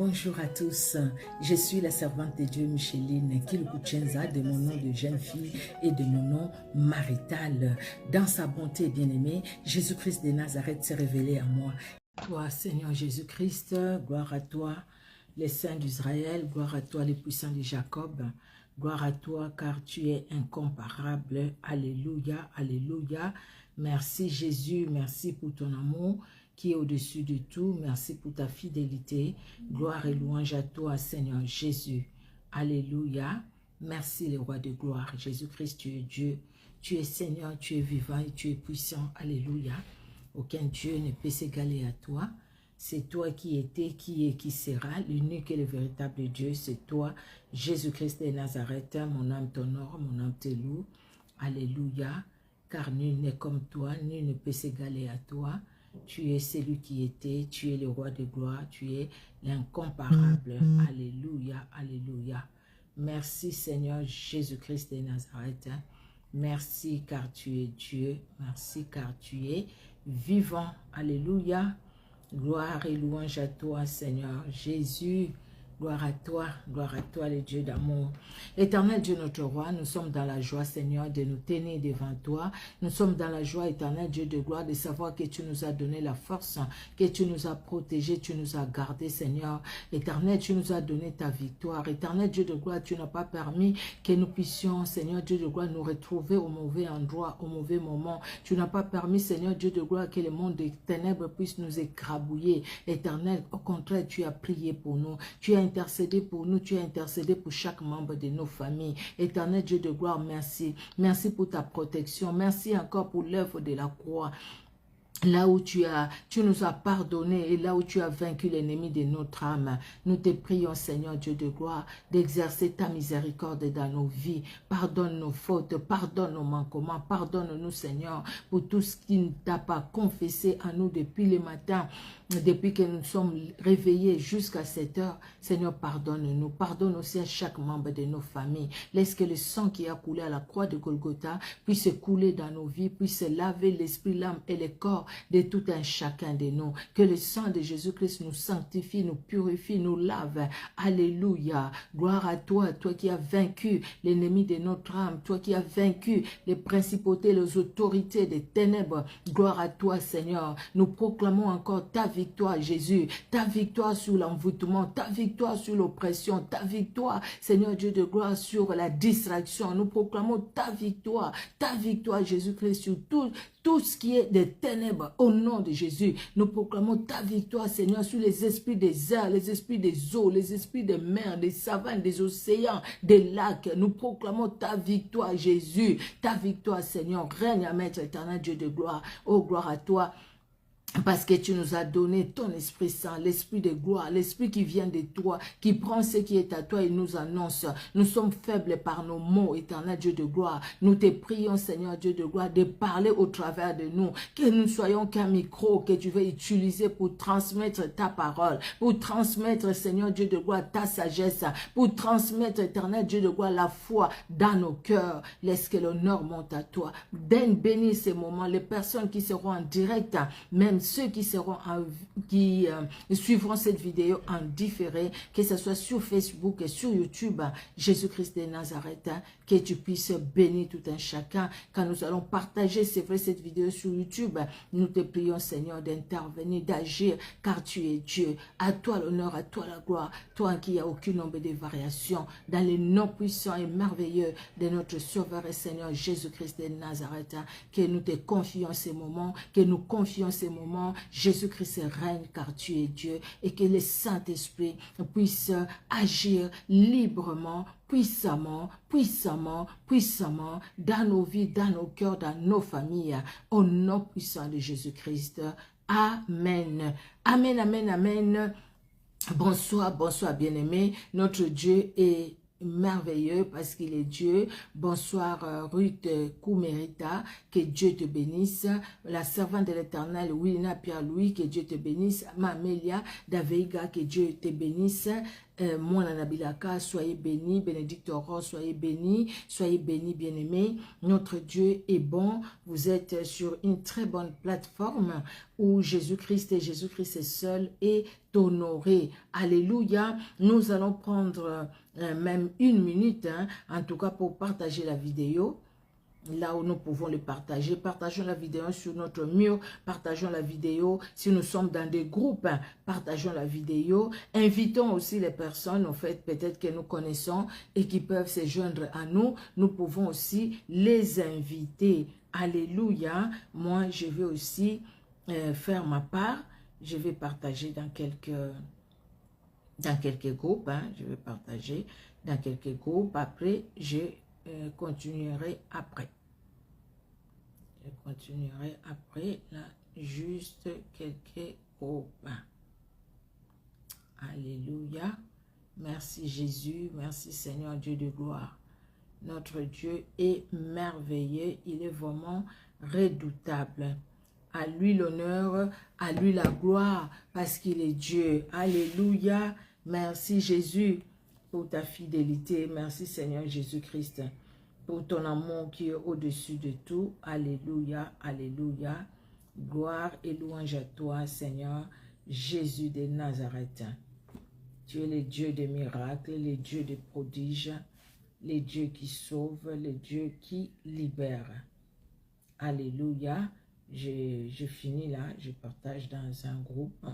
Bonjour à tous, je suis la servante de Dieu Micheline Kilkuchenza, de mon nom de jeune fille et de mon nom marital. Dans sa bonté bien-aimée, Jésus-Christ de Nazareth s'est révélé à moi. Toi, Seigneur Jésus-Christ, gloire à toi, les saints d'Israël, gloire à toi, les puissants de Jacob, gloire à toi, car tu es incomparable. Alléluia, alléluia. Merci Jésus, merci pour ton amour qui est au-dessus de tout. Merci pour ta fidélité. Gloire et louange à toi, Seigneur Jésus. Alléluia. Merci, le roi de gloire. Jésus-Christ, tu es Dieu. Tu es Seigneur, tu es vivant et tu es puissant. Alléluia. Aucun Dieu ne peut s'égaler à toi. C'est toi qui étais, qui est, qui sera. L'unique et le véritable Dieu, c'est toi, Jésus-Christ de Nazareth. Mon âme t'honore, mon âme te loue. Alléluia. Car nul n'est comme toi, nul ne peut s'égaler à toi. Tu es celui qui était, tu es le roi de gloire, tu es l'incomparable. Alléluia, alléluia. Merci Seigneur Jésus-Christ de Nazareth. Merci car tu es Dieu. Merci car tu es vivant. Alléluia. Gloire et louange à toi Seigneur Jésus. Gloire à toi, le Dieu d'amour. Éternel Dieu notre roi, nous sommes dans la joie, Seigneur, de nous tenir devant toi. Nous sommes dans la joie, éternel Dieu de gloire, de savoir que tu nous as donné la force, que tu nous as protégés, tu nous as gardés, Seigneur. Éternel, tu nous as donné ta victoire. Éternel Dieu de gloire, tu n'as pas permis que nous puissions, Seigneur Dieu de gloire, nous retrouver au mauvais endroit, au mauvais moment. Tu n'as pas permis, Seigneur Dieu de gloire, que le monde des ténèbres puisse nous écrabouiller. Éternel, au contraire, tu as prié pour nous. Tu as intercédé pour nous, tu as intercédé pour chaque membre de nos familles. Éternel Dieu de gloire, merci. Merci pour ta protection. Merci encore pour l'œuvre de la croix. Là où tu nous as pardonné et là où tu as vaincu l'ennemi de notre âme, nous te prions, Seigneur Dieu de gloire, d'exercer ta miséricorde dans nos vies. Pardonne nos fautes, pardonne nos manquements, pardonne-nous, Seigneur, pour tout ce qui ne t'a pas confessé à nous depuis le matin, depuis que nous sommes réveillés jusqu'à cette heure. Seigneur, pardonne-nous. Pardonne aussi à chaque membre de nos familles. Laisse que le sang qui a coulé à la croix de Golgotha puisse couler dans nos vies, puisse laver l'esprit, l'âme et le corps de tout un chacun de nous. Que le sang de Jésus-Christ nous sanctifie, nous purifie, nous lave. Alléluia. Gloire à toi, toi qui as vaincu l'ennemi de notre âme, toi qui as vaincu les principautés, les autorités des ténèbres. Gloire à toi, Seigneur. Nous proclamons encore ta victoire, Jésus. Ta victoire sur l'envoûtement, ta victoire sur l'oppression, ta victoire, Seigneur Dieu de gloire, sur la distraction. Nous proclamons ta victoire, Jésus-Christ, sur tout ce qui est des ténèbres. Au nom de Jésus, nous proclamons ta victoire, Seigneur, sur les esprits des airs, les esprits des eaux, les esprits des mers, des savanes, des océans, des lacs. Nous proclamons ta victoire, Jésus. Ta victoire, Seigneur. Règne à Maître éternel, Dieu de gloire. Oh, gloire à toi. Parce que tu nous as donné ton Esprit Saint, l'Esprit de gloire, l'Esprit qui vient de toi, qui prend ce qui est à toi et nous annonce. Nous sommes faibles par nos mots, éternel Dieu de gloire. Nous te prions, Seigneur Dieu de gloire, de parler au travers de nous. Que nous soyons qu'un micro que tu veux utiliser pour transmettre ta parole, pour transmettre, Seigneur Dieu de gloire, ta sagesse, pour transmettre, éternel Dieu de gloire, la foi dans nos cœurs. Laisse que l'honneur monte à toi. Daigne bénir ces moments, les personnes qui seront en direct, même ceux qui suivront cette vidéo en différé, que ce soit sur Facebook et sur YouTube, Jésus-Christ de Nazareth, que tu puisses bénir tout un chacun. Quand nous allons partager, c'est vrai, cette vidéo sur YouTube, nous te prions, Seigneur, d'intervenir, d'agir, car tu es Dieu. À toi l'honneur, à toi la gloire, toi qui n'as aucun nombre de variations, dans les noms puissants et merveilleux de notre Sauveur et Seigneur Jésus-Christ de Nazareth, que nous te confions ces moments, que nous confions ces moments. Jésus-Christ règne car tu es Dieu et que le Saint-Esprit puisse agir librement, puissamment dans nos vies, dans nos cœurs, dans nos familles, au nom puissant de Jésus-Christ. Amen. Amen, amen, amen. Bonsoir, bonsoir bien-aimés. Notre Dieu est merveilleux parce qu'il est Dieu. Bonsoir Ruth Koumerita, que Dieu te bénisse. La servante de l'Éternel, Wilina Pierre-Louis, que Dieu te bénisse. Mamélia Daveiga, que Dieu te bénisse. Moi, Nanabilaka, soyez bénis. Bénédicte Aurore, soyez bénis. Soyez bénis, bien-aimés. Notre Dieu est bon. Vous êtes sur une très bonne plateforme où Jésus-Christ et Jésus-Christ est seul et honoré. Alléluia. Nous allons prendre même une minute, hein, en tout cas pour partager la vidéo. Là où nous pouvons le partager, partageons la vidéo sur notre mur, partageons la vidéo, si nous sommes dans des groupes, hein, partageons la vidéo, invitons aussi les personnes, en fait, peut-être que nous connaissons et qui peuvent se joindre à nous, nous pouvons aussi les inviter. Alléluia, moi je vais aussi faire ma part, je vais partager dans quelques groupes, hein, je vais partager dans quelques groupes, après je continuerai après. Je continuerai après, là, juste quelques groupes. Alléluia. Merci Jésus, merci Seigneur Dieu de gloire. Notre Dieu est merveilleux, il est vraiment redoutable. À lui l'honneur, à lui la gloire, parce qu'il est Dieu. Alléluia. Merci Jésus pour ta fidélité. Merci Seigneur Jésus-Christ pour ton amour qui est au-dessus de tout. Alléluia, alléluia. Gloire et louange à toi Seigneur Jésus de Nazareth. Tu es le Dieu des miracles, le Dieu des prodiges, le Dieu qui sauve, le Dieu qui libère. Alléluia. Je finis là, je partage dans un groupe.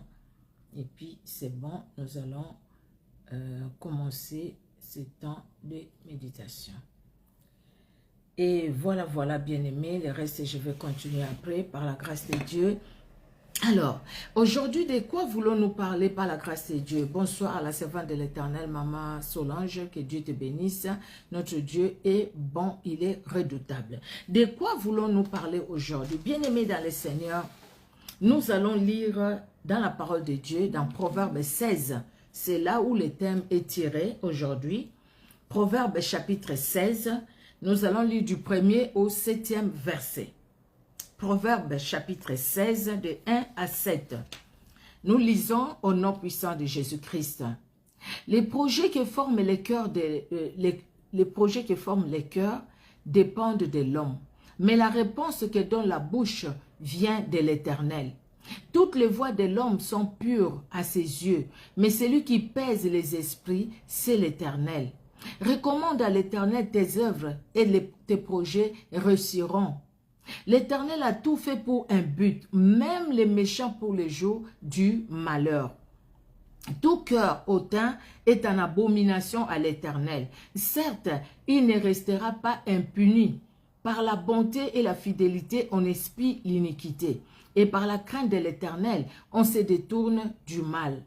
Et puis c'est bon, nous allons commencer ce temps de méditation. Et voilà, voilà, bien-aimés, le reste, je vais continuer après, par la grâce de Dieu. Alors, aujourd'hui, de quoi voulons-nous parler par la grâce de Dieu? Bonsoir à la servante de l'Éternel, Maman Solange, que Dieu te bénisse. Notre Dieu est bon, il est redoutable. De quoi voulons-nous parler aujourd'hui? Bien-aimés dans le Seigneur, nous allons lire dans la parole de Dieu, dans Proverbe 16. C'est là où le thème est tiré aujourd'hui. Proverbe chapitre 16, nous allons lire du 1er au 7e verset. Proverbe chapitre 16, de 1 à 7. Nous lisons au nom puissant de Jésus-Christ. Les projets qui forment les cœurs dépendent de l'homme, mais la réponse que donne la bouche vient de l'Éternel. Toutes les voies de l'homme sont pures à ses yeux, mais celui qui pèse les esprits, c'est l'Éternel. Recommande à l'Éternel tes œuvres et tes projets réussiront. L'Éternel a tout fait pour un but, même les méchants pour le jour du malheur. Tout cœur hautain est en abomination à l'Éternel. Certes, il ne restera pas impuni. Par la bonté et la fidélité, on espie l'iniquité. Et par la crainte de l'Éternel, on se détourne du mal.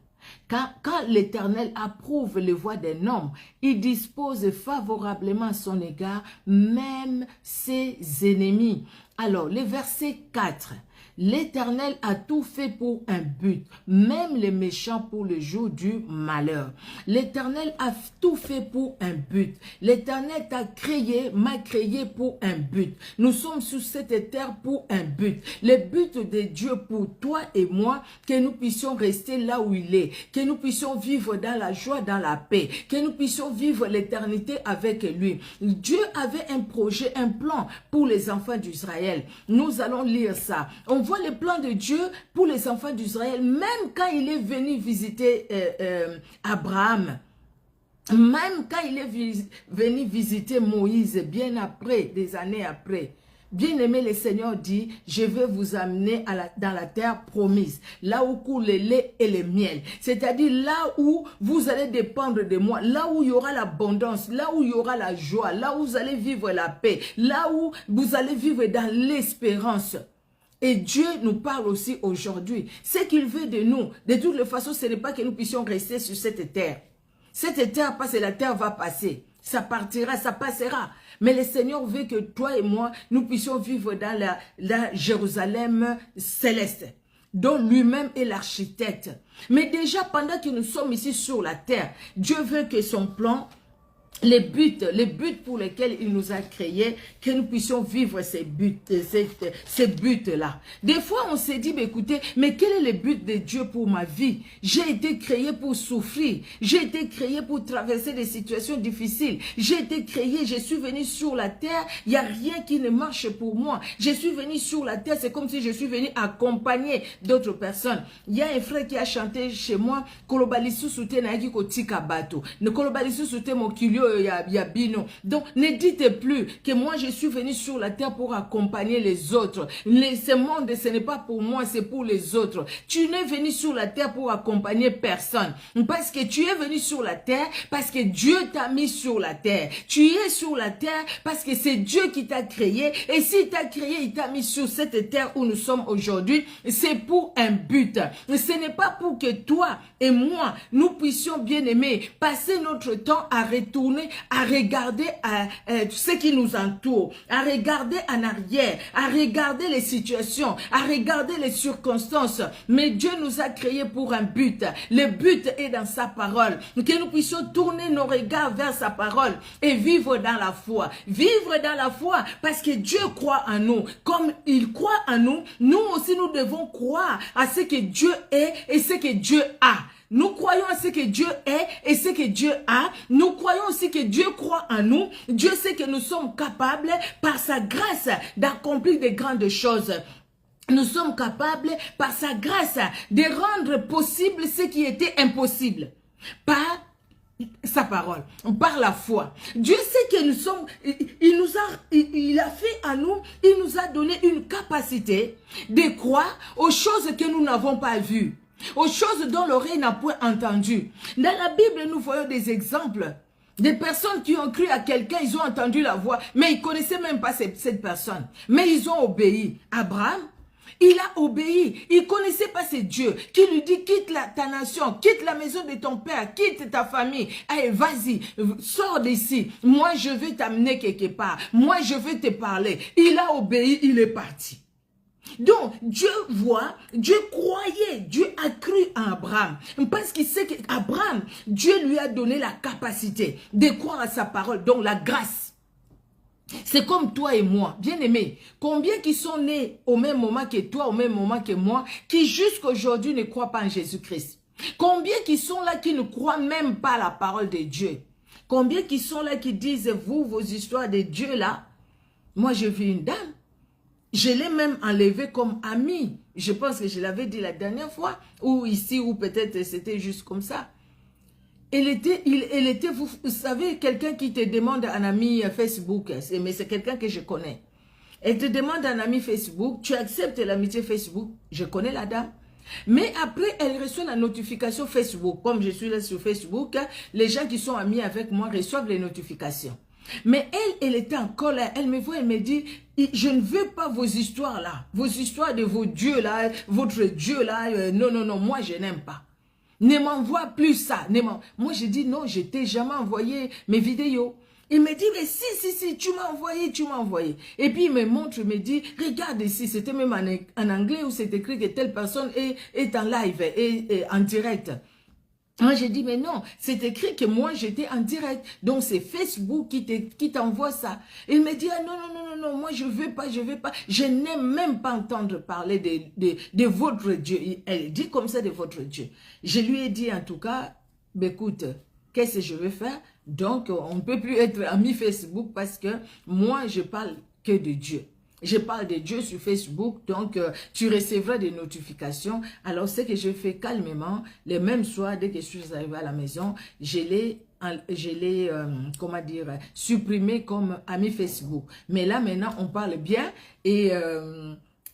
Quand l'Éternel approuve les voies d'un homme, il dispose favorablement à son égard, même ses ennemis. Alors, le verset 4. L'Éternel a tout fait pour un but, même les méchants pour le jour du malheur. L'Éternel a tout fait pour un but. L'Éternel t'a créé, m'a créé pour un but. Nous sommes sur cette terre pour un but. Le but de Dieu pour toi et moi, que nous puissions rester là où il est, que nous puissions vivre dans la joie, dans la paix, que nous puissions vivre l'éternité avec lui. Dieu avait un projet, un plan pour les enfants d'Israël. Nous allons lire ça. On voit le plan de Dieu pour les enfants d'Israël, même quand il est venu visiter Abraham, même quand il est venu visiter Moïse, bien après, des années après. Bien-aimé, le Seigneur dit, je vais vous amener dans la terre promise, là où coule le lait et le miel. C'est-à-dire là où vous allez dépendre de moi, là où il y aura l'abondance, là où il y aura la joie, là où vous allez vivre la paix, là où vous allez vivre dans l'espérance. Et Dieu nous parle aussi aujourd'hui. Ce qu'il veut de nous, de toutes les façons, ce n'est pas que nous puissions rester sur cette terre. Cette terre passe et la terre va passer. Ça partira, ça passera. Mais le Seigneur veut que toi et moi, nous puissions vivre dans la Jérusalem céleste, dont lui-même est l'architecte. Mais déjà, pendant que nous sommes ici sur la terre, Dieu veut que son plan les buts pour lesquels il nous a créés, que nous puissions vivre ces buts-là. Des fois, on s'est dit, écoutez, mais quel est le but de Dieu pour ma vie? J'ai été créé pour souffrir. J'ai été créé pour traverser des situations difficiles. J'ai été créé, je suis venu sur la terre, il n'y a rien qui ne marche pour moi. Je suis venu sur la terre, c'est comme si je suis venu accompagner d'autres personnes. Il y a un frère qui a chanté chez moi, Kolobalisu soute naiki kotika bato. Ne kolobalisu soute mokilio Yabino. Donc, ne dites plus que moi, je suis venu sur la terre pour accompagner les autres. Ce monde, ce n'est pas pour moi, c'est pour les autres. Tu n'es venu sur la terre pour accompagner personne. Parce que tu es venu sur la terre, parce que Dieu t'a mis sur la terre. Tu es sur la terre parce que c'est Dieu qui t'a créé. Et s'il t'a créé, il t'a mis sur cette terre où nous sommes aujourd'hui, c'est pour un but. Ce n'est pas pour que toi et moi, nous puissions bien aimer, passer notre temps à retourner, à regarder ce qui nous entoure, à regarder en arrière, à regarder les situations, à regarder les circonstances. Mais Dieu nous a créés pour un but. Le but est dans sa parole. Que nous puissions tourner nos regards vers sa parole et vivre dans la foi. Vivre dans la foi parce que Dieu croit en nous. Comme il croit en nous, nous aussi nous devons croire à ce que Dieu est et ce que Dieu a. Nous croyons à ce que Dieu est et ce que Dieu a. Nous croyons aussi que Dieu croit en nous. Dieu sait que nous sommes capables, par sa grâce, d'accomplir de grandes choses. Nous sommes capables, par sa grâce, de rendre possible ce qui était impossible. Par sa parole, par la foi. Dieu sait que nous sommes, il a fait à nous, il nous a donné une capacité de croire aux choses que nous n'avons pas vues, aux choses dont l'oreille n'a point entendu. Dans la Bible, nous voyons des exemples. Des personnes qui ont cru à quelqu'un, ils ont entendu la voix, mais ils ne connaissaient même pas cette personne. Mais ils ont obéi. Abraham, il a obéi. Il ne connaissait pas ce Dieu qui lui dit, quitte ta nation, quitte la maison de ton père, quitte ta famille. Allez, vas-y, sors d'ici. Moi, je vais t'amener quelque part. Moi, je vais te parler. Il a obéi, il est parti. Donc, Dieu voit, Dieu croyait, Dieu a cru en Abraham. Parce qu'il sait qu'Abraham, Dieu lui a donné la capacité de croire à sa parole, donc la grâce. C'est comme toi et moi, bien aimé. Combien qui sont nés au même moment que toi, au même moment que moi, qui jusqu'à aujourd'hui ne croient pas en Jésus-Christ? Combien qui sont là qui ne croient même pas à la parole de Dieu? Combien qui sont là qui disent, vous, vos histoires de Dieu là, moi j'ai vu une dame. Je l'ai même enlevé comme amie. Je pense que je l'avais dit la dernière fois. Ou ici, ou peut-être c'était juste comme ça. Elle était, vous savez, quelqu'un qui te demande un ami Facebook. Mais c'est quelqu'un que je connais. Elle te demande un ami Facebook. Tu acceptes l'amitié Facebook. Je connais la dame. Mais après, elle reçoit la notification Facebook. Comme je suis là sur Facebook, les gens qui sont amis avec moi reçoivent les notifications. Mais elle était en colère. Elle me voit, elle me dit, je ne veux pas vos histoires là. Vos histoires de vos dieux là, votre Dieu là. Non, non, non, moi je n'aime pas. Ne m'envoie plus ça. Moi je dis non, je t'ai jamais envoyé mes vidéos. Il me dit, mais si, tu m'as envoyé. Et puis il me montre, il me dit, regarde ici, c'était même en anglais où c'est écrit que telle personne est en live, et en direct. Moi, j'ai dit, mais non, c'est écrit que moi, j'étais en direct. Donc, c'est Facebook qui t'envoie ça. Il me dit, ah, non, moi, je veux pas. Je n'aime même pas entendre parler de votre Dieu. Elle dit comme ça de votre Dieu. Je lui ai dit, en tout cas, écoute, qu'est-ce que je vais faire? Donc, on ne peut plus être ami Facebook parce que moi, je parle que de Dieu. Je parle de Dieu sur Facebook, donc tu recevras des notifications. Alors, ce que je fais calmement, le même soir, dès que je suis arrivée à la maison, je l'ai comment dire, supprimé comme ami Facebook. Mais là, maintenant, on parle bien et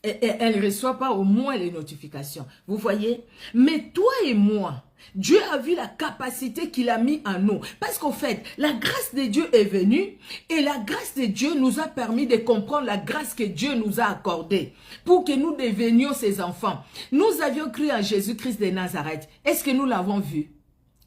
elle ne reçoit pas au moins les notifications. Vous voyez? Mais toi et moi, Dieu a vu la capacité qu'il a mis en nous. Parce qu'au fait, la grâce de Dieu est venue et la grâce de Dieu nous a permis de comprendre la grâce que Dieu nous a accordée pour que nous devenions ses enfants. Nous avions cru en Jésus-Christ de Nazareth. Est-ce que nous l'avons vu?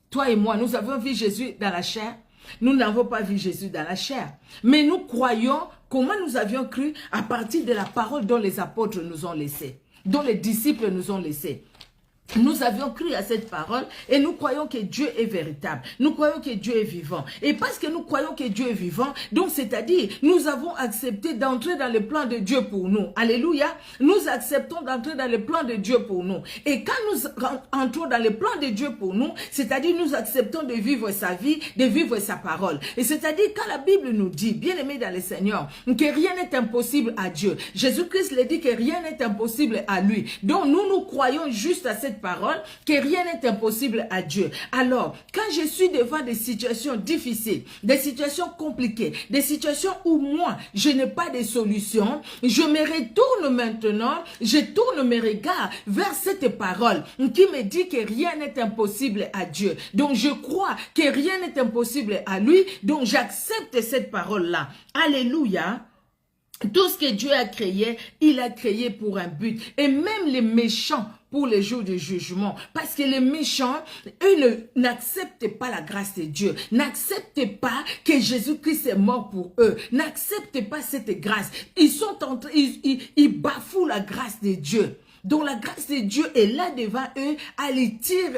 Toi et moi, nous avons vu Jésus dans la chair. Nous n'avons pas vu Jésus dans la chair. Mais nous croyons comment nous avions cru à partir de la parole dont les apôtres nous ont laissé, dont les disciples nous ont laissé. Nous avions cru à cette parole et nous croyons que Dieu est véritable. Nous croyons que Dieu est vivant. Et parce que nous croyons que Dieu est vivant, donc c'est-à-dire, nous avons accepté d'entrer dans le plan de Dieu pour nous. Alléluia. Nous acceptons d'entrer dans le plan de Dieu pour nous. Et quand nous entrons dans le plan de Dieu pour nous, c'est-à-dire nous acceptons de vivre sa vie, de vivre sa parole. Et c'est-à-dire quand la Bible nous dit, bien aimé dans le Seigneur, que rien n'est impossible à Dieu. Jésus-Christ le dit que rien n'est impossible à lui. Donc nous croyons juste à cette parole, que rien n'est impossible à Dieu. Alors, quand je suis devant des situations difficiles, des situations compliquées, des situations où moi, je n'ai pas de solution, je me retourne maintenant, je tourne mes regards vers cette parole qui me dit que rien n'est impossible à Dieu. Donc, je crois que rien n'est impossible à lui, donc j'accepte cette parole-là. Alléluia. Tout ce que Dieu a créé, il a créé pour un but. Et même les méchants, pour les jours du jugement. Parce que les méchants, eux n'acceptent pas la grâce de Dieu. N'acceptent pas que Jésus-Christ est mort pour eux. N'acceptent pas cette grâce. Ils bafouent la grâce de Dieu. Donc la grâce de Dieu est là devant eux, elle tire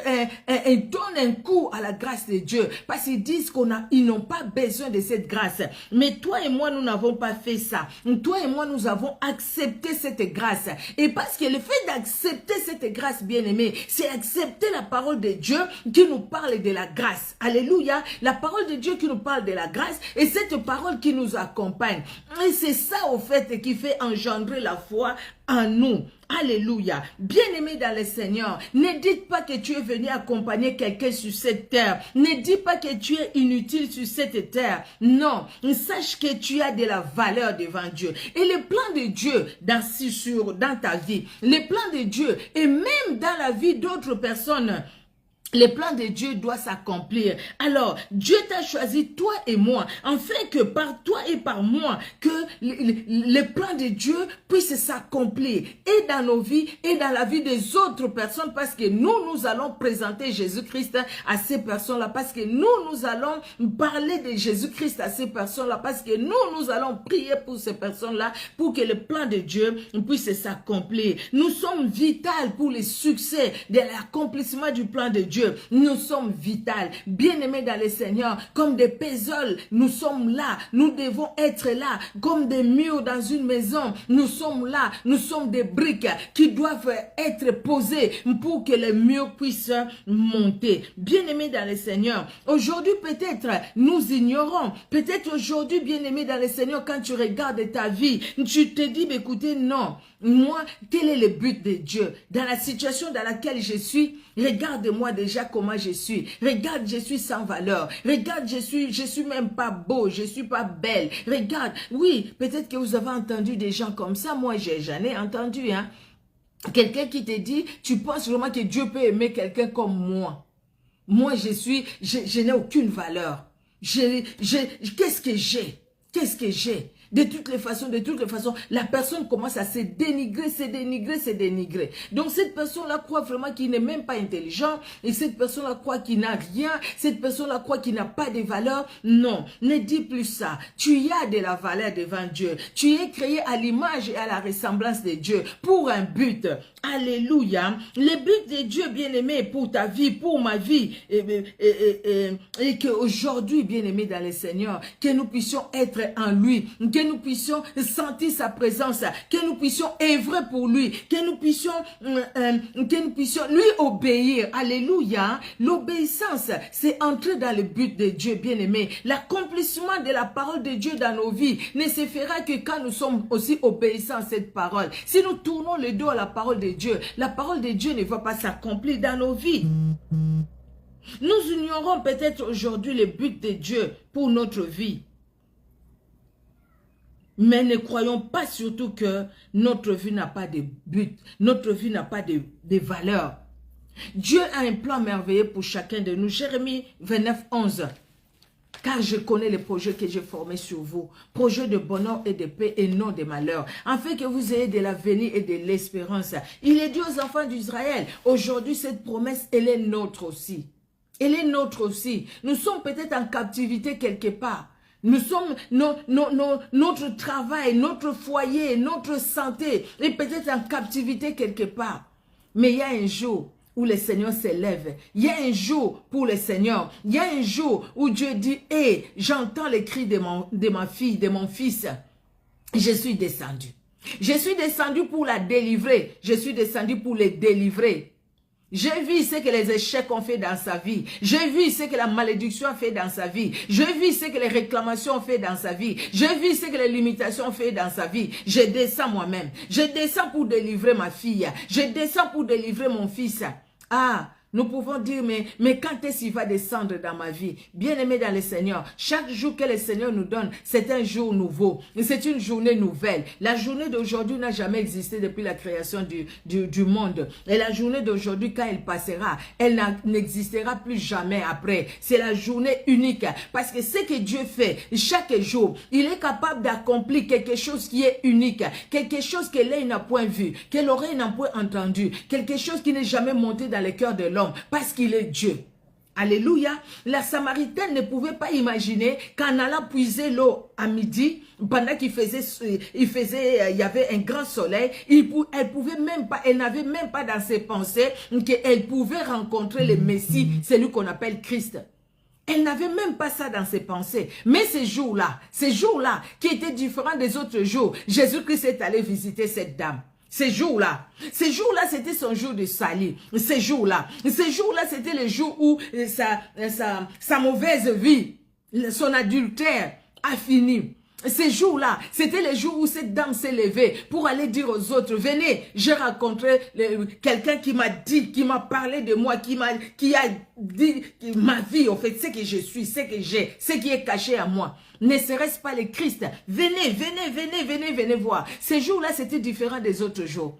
et donne un coup à la grâce de Dieu. Parce qu'ils disent qu'ils n'ont pas besoin de cette grâce. Mais toi et moi, nous n'avons pas fait ça. Toi et moi, nous avons accepté cette grâce. Et parce que le fait d'accepter cette grâce, bien-aimée, c'est accepter la parole de Dieu qui nous parle de la grâce. Alléluia. La parole de Dieu qui nous parle de la grâce et cette parole qui nous accompagne. Et c'est ça, au fait, qui fait engendrer la foi en nous. Alléluia. Bien-aimé dans le Seigneur, ne dites pas que tu es venu accompagner quelqu'un sur cette terre. Ne dis pas que tu es inutile sur cette terre. Non, sache que tu as de la valeur devant Dieu. Et le plan de Dieu dans ta vie, le plan de Dieu et même dans la vie d'autres personnes, le plan de Dieu doit s'accomplir. Alors, Dieu t'a choisi, toi et moi, afin que par toi et par moi, que le plan de Dieu puisse s'accomplir et dans nos vies et dans la vie des autres personnes, parce que nous allons présenter Jésus-Christ à ces personnes-là, parce que nous allons parler de Jésus-Christ à ces personnes-là, parce que nous allons prier pour ces personnes-là, pour que le plan de Dieu puisse s'accomplir. Nous sommes vitaux pour le succès de l'accomplissement du plan de Dieu. Nous sommes vitales, bien-aimés dans le Seigneur, comme des pézoles, nous sommes là, nous devons être là, comme des murs dans une maison, nous sommes là, nous sommes des briques qui doivent être posées pour que les murs puissent monter. Bien-aimés dans le Seigneur, aujourd'hui peut-être nous ignorons, peut-être aujourd'hui, bien-aimés dans le Seigneur, quand tu regardes ta vie, tu te dis, écoutez, non, moi, quel est le but de Dieu? Dans la situation dans laquelle je suis, regarde-moi déjà comment je suis. Regarde, je suis sans valeur. Regarde, je suis même pas beau, je suis pas belle. Regarde, oui, peut-être que vous avez entendu des gens comme ça. Moi, j'en ai entendu, hein. Quelqu'un qui te dit, tu penses vraiment que Dieu peut aimer quelqu'un comme moi? Moi, je n'ai aucune valeur. Qu'est-ce que j'ai? Qu'est-ce que j'ai? De toutes les façons, la personne commence à se dénigrer. Donc cette personne-là croit vraiment qu'il n'est même pas intelligent, et cette personne-là croit qu'il n'a rien, cette personne-là croit qu'il n'a pas de valeur. Non, ne dis plus ça. Tu as de la valeur devant Dieu. Tu es créé à l'image et à la ressemblance de Dieu pour un but. Alléluia. Le but de Dieu, bien-aimé, pour ta vie, pour ma vie, et qu'aujourd'hui, bien-aimé dans le Seigneur, que nous puissions être en lui, que nous puissions sentir sa présence, que nous puissions œuvrer pour lui, que nous puissions lui obéir. Alléluia. L'obéissance, c'est entrer dans le but de Dieu, bien-aimé. L'accomplissement de la parole de Dieu dans nos vies ne se fera que quand nous sommes aussi obéissants à cette parole. Si nous tournons le dos à la parole de Dieu, la parole de Dieu ne va pas s'accomplir dans nos vies. Nous ignorons peut-être aujourd'hui le but de Dieu pour notre vie. Mais ne croyons pas surtout que notre vie n'a pas de but, notre vie n'a pas de valeur. Dieu a un plan merveilleux pour chacun de nous. Jérémie 29, 11. Car je connais les projets que j'ai formés sur vous, projets de bonheur et de paix et non de malheur, afin que vous ayez de l'avenir et de l'espérance. Il est dit aux enfants d'Israël, aujourd'hui cette promesse, elle est nôtre aussi. Elle est nôtre aussi. Nous sommes peut-être en captivité quelque part. Nous sommes, notre travail, notre foyer, notre santé est peut-être en captivité quelque part. Mais il y a un jour où le Seigneur s'élève. Il y a un jour pour le Seigneur. Il y a un jour où Dieu dit, « Hé, j'entends les cris de ma fille, de mon fils. Je suis descendu. Je suis descendu pour la délivrer. Je suis descendu pour les délivrer. » J'ai vu ce que les échecs ont fait dans sa vie. J'ai vu ce que la malédiction a fait dans sa vie. J'ai vu ce que les réclamations ont fait dans sa vie. J'ai vu ce que les limitations ont fait dans sa vie. Je descends moi-même. Je descends pour délivrer ma fille. Je descends pour délivrer mon fils. Ah, nous pouvons dire, mais quand est-ce qu'il va descendre dans ma vie? Bien-aimé dans le Seigneur, chaque jour que le Seigneur nous donne, c'est un jour nouveau. C'est une journée nouvelle. La journée d'aujourd'hui n'a jamais existé depuis la création du monde. Et la journée d'aujourd'hui, quand elle passera, elle n'existera plus jamais après. C'est la journée unique. Parce que ce que Dieu fait chaque jour, il est capable d'accomplir quelque chose qui est unique. Quelque chose que l'œil n'a point vu, que l'oreille n'a point entendu. Quelque chose qui n'est jamais monté dans le cœur de l'homme. Parce qu'il est Dieu. Alléluia. La Samaritaine ne pouvait pas imaginer qu'en allant puiser l'eau à midi, pendant il y avait un grand soleil, elle n'avait même pas dans ses pensées qu'elle pouvait rencontrer le Messie, celui qu'on appelle Christ. Elle n'avait même pas ça dans ses pensées. Mais ces jours-là, qui étaient différents des autres jours, Jésus-Christ est allé visiter cette dame. Ces jours-là, c'était son jour de salut. Ces jours-là, c'était le jour où sa mauvaise vie, son adultère a fini. Ces jours-là, c'était le jour où cette dame s'est levée pour aller dire aux autres, venez, j'ai rencontré quelqu'un qui m'a dit, qui m'a parlé de moi, qui a dit ma vie, en fait, ce que je suis, ce que j'ai, ce qui est caché à moi. Ne serait-ce pas le Christ? Venez voir. Ces jours-là, c'était différent des autres jours.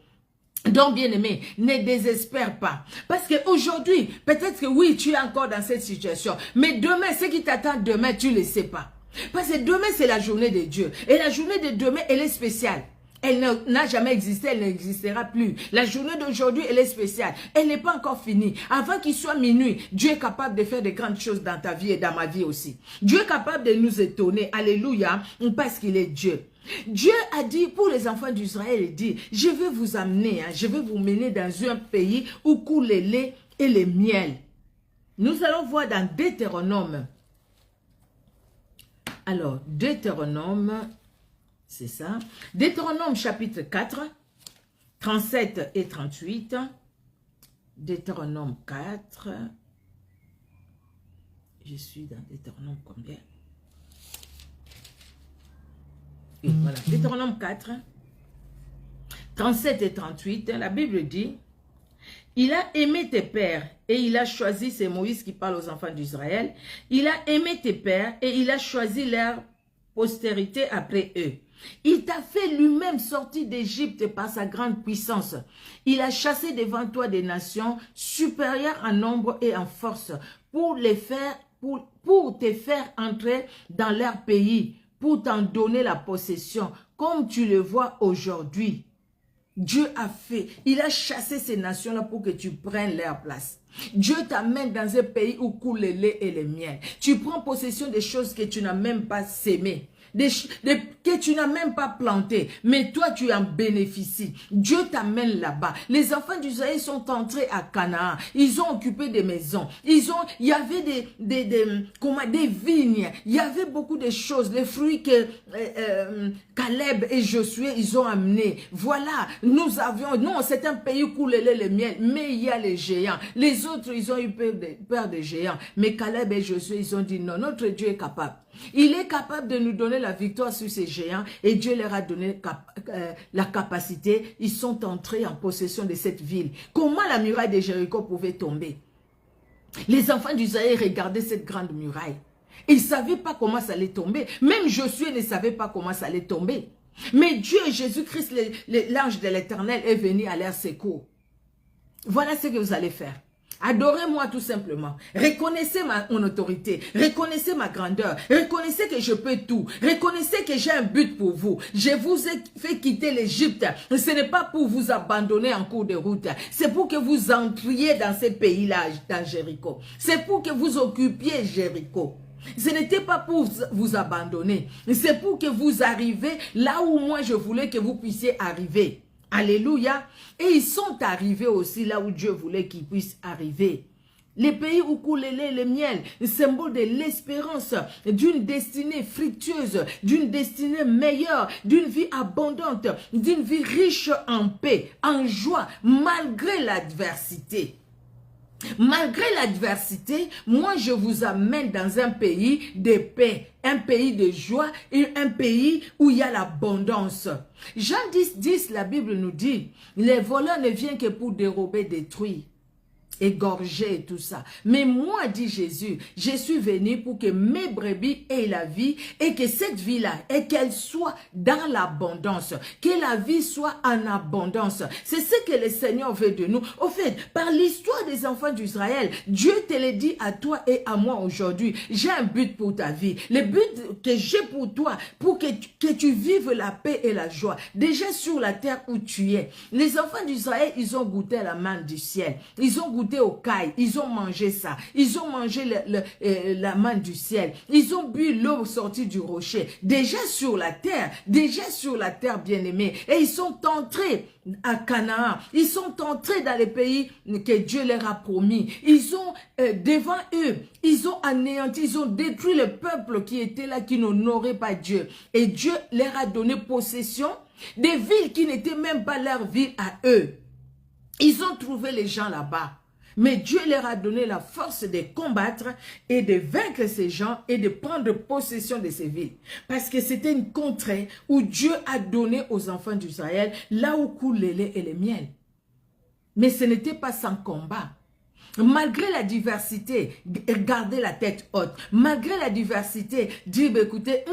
Donc, bien-aimé, ne désespère pas. Parce qu'aujourd'hui, peut-être que oui, tu es encore dans cette situation. Mais demain, ce qui t'attend demain, tu ne le sais pas. Parce que demain, c'est la journée de Dieu. Et la journée de demain, elle est spéciale. Elle n'a jamais existé, elle n'existera plus. La journée d'aujourd'hui, elle est spéciale. Elle n'est pas encore finie. Avant qu'il soit minuit, Dieu est capable de faire de grandes choses dans ta vie et dans ma vie aussi. Dieu est capable de nous étonner. Alléluia. Parce qu'il est Dieu. Dieu a dit pour les enfants d'Israël, il dit, je vais vous amener, je vais vous mener dans un pays où coule le lait et le miel. Nous allons voir dans Deutéronome. Alors, Deutéronome, c'est ça. Deutéronome chapitre 4, 37 et 38. Deutéronome 4. Je suis dans Deutéronome combien? Et voilà, Deutéronome 4, 37 et 38. La Bible dit, il a aimé tes pères et il a choisi, c'est Moïse qui parle aux enfants d'Israël, il a aimé tes pères et il a choisi leur postérité après eux. Il t'a fait lui-même sortir d'Égypte par sa grande puissance. Il a chassé devant toi des nations supérieures en nombre et en force pour te faire entrer dans leur pays, pour t'en donner la possession, comme tu le vois aujourd'hui. Dieu a fait, il a chassé ces nations-là pour que tu prennes leur place. Dieu t'amène dans un pays où coule le lait et le miel. Tu prends possession des choses que tu n'as même pas sémées. Que tu n'as même pas planté, mais toi tu en bénéficies. Dieu t'amène là-bas. Les enfants d'Israël sont entrés à Canaan. Ils ont occupé des maisons. Il y avait des vignes. Il y avait beaucoup de choses. Les fruits que Caleb et Josué ils ont amenés. Voilà, non, c'est un pays où coule le lait et le miel, mais il y a les géants. Les autres, ils ont eu peur des géants. Mais Caleb et Josué, ils ont dit non, notre Dieu est capable. Il est capable de nous donner la victoire sur ces géants et Dieu leur a donné la capacité. Ils sont entrés en possession de cette ville. Comment la muraille de Jéricho pouvait tomber? Les enfants d'Israël regardaient cette grande muraille. Ils ne savaient pas comment ça allait tomber. Même Josué ne savait pas comment ça allait tomber. Mais Dieu, Jésus-Christ, l'ange de l'Éternel est venu à leur secours. Voilà ce que vous allez faire. Adorez-moi tout simplement. Reconnaissez mon autorité. Reconnaissez ma grandeur. Reconnaissez que je peux tout. Reconnaissez que j'ai un but pour vous. Je vous ai fait quitter l'Égypte. Ce n'est pas pour vous abandonner en cours de route. C'est pour que vous entriez dans ce pays-là, dans Jéricho. C'est pour que vous occupiez Jéricho. Ce n'était pas pour vous abandonner. C'est pour que vous arriviez là où moi je voulais que vous puissiez arriver. Alléluia. Et ils sont arrivés aussi là où Dieu voulait qu'ils puissent arriver. Les pays où coule le lait et le miel, le symbole de l'espérance, d'une destinée fructueuse, d'une destinée meilleure, d'une vie abondante, d'une vie riche en paix, en joie, malgré l'adversité. Malgré l'adversité, moi je vous amène dans un pays de paix, un pays de joie et un pays où il y a l'abondance. Jean 10, la Bible nous dit, les voleurs ne viennent que pour dérober, détruire, égorger et tout ça. Mais moi, dit Jésus, je suis venu pour que mes brebis aient la vie et que cette vie-là, et qu'elle soit dans l'abondance, que la vie soit en abondance. C'est ce que le Seigneur veut de nous. Au fait, par l'histoire des enfants d'Israël, Dieu te le dit à toi et à moi aujourd'hui. J'ai un but pour ta vie. Le but que j'ai pour toi, pour que tu vives la paix et la joie. Déjà sur la terre où tu es. Les enfants d'Israël, ils ont goûté à la manne du ciel. Ils ont goûté au caille, ils ont mangé ça, ils ont mangé la manne du ciel, ils ont bu l'eau sortie du rocher, déjà sur la terre bien-aimés, et ils sont entrés à Canaan, ils sont entrés dans les pays que Dieu leur a promis, ils ont devant eux, ils ont anéanti, ils ont détruit le peuple qui était là, qui n'honorait pas Dieu, et Dieu leur a donné possession des villes qui n'étaient même pas leur ville à eux. Ils ont trouvé les gens là-bas. Mais Dieu leur a donné la force de combattre et de vaincre ces gens et de prendre possession de ces villes. Parce que c'était une contrée où Dieu a donné aux enfants d'Israël là où coule le lait et le miel. Mais ce n'était pas sans combat. Malgré la diversité, gardez la tête haute. Malgré la diversité, dire, écoutez,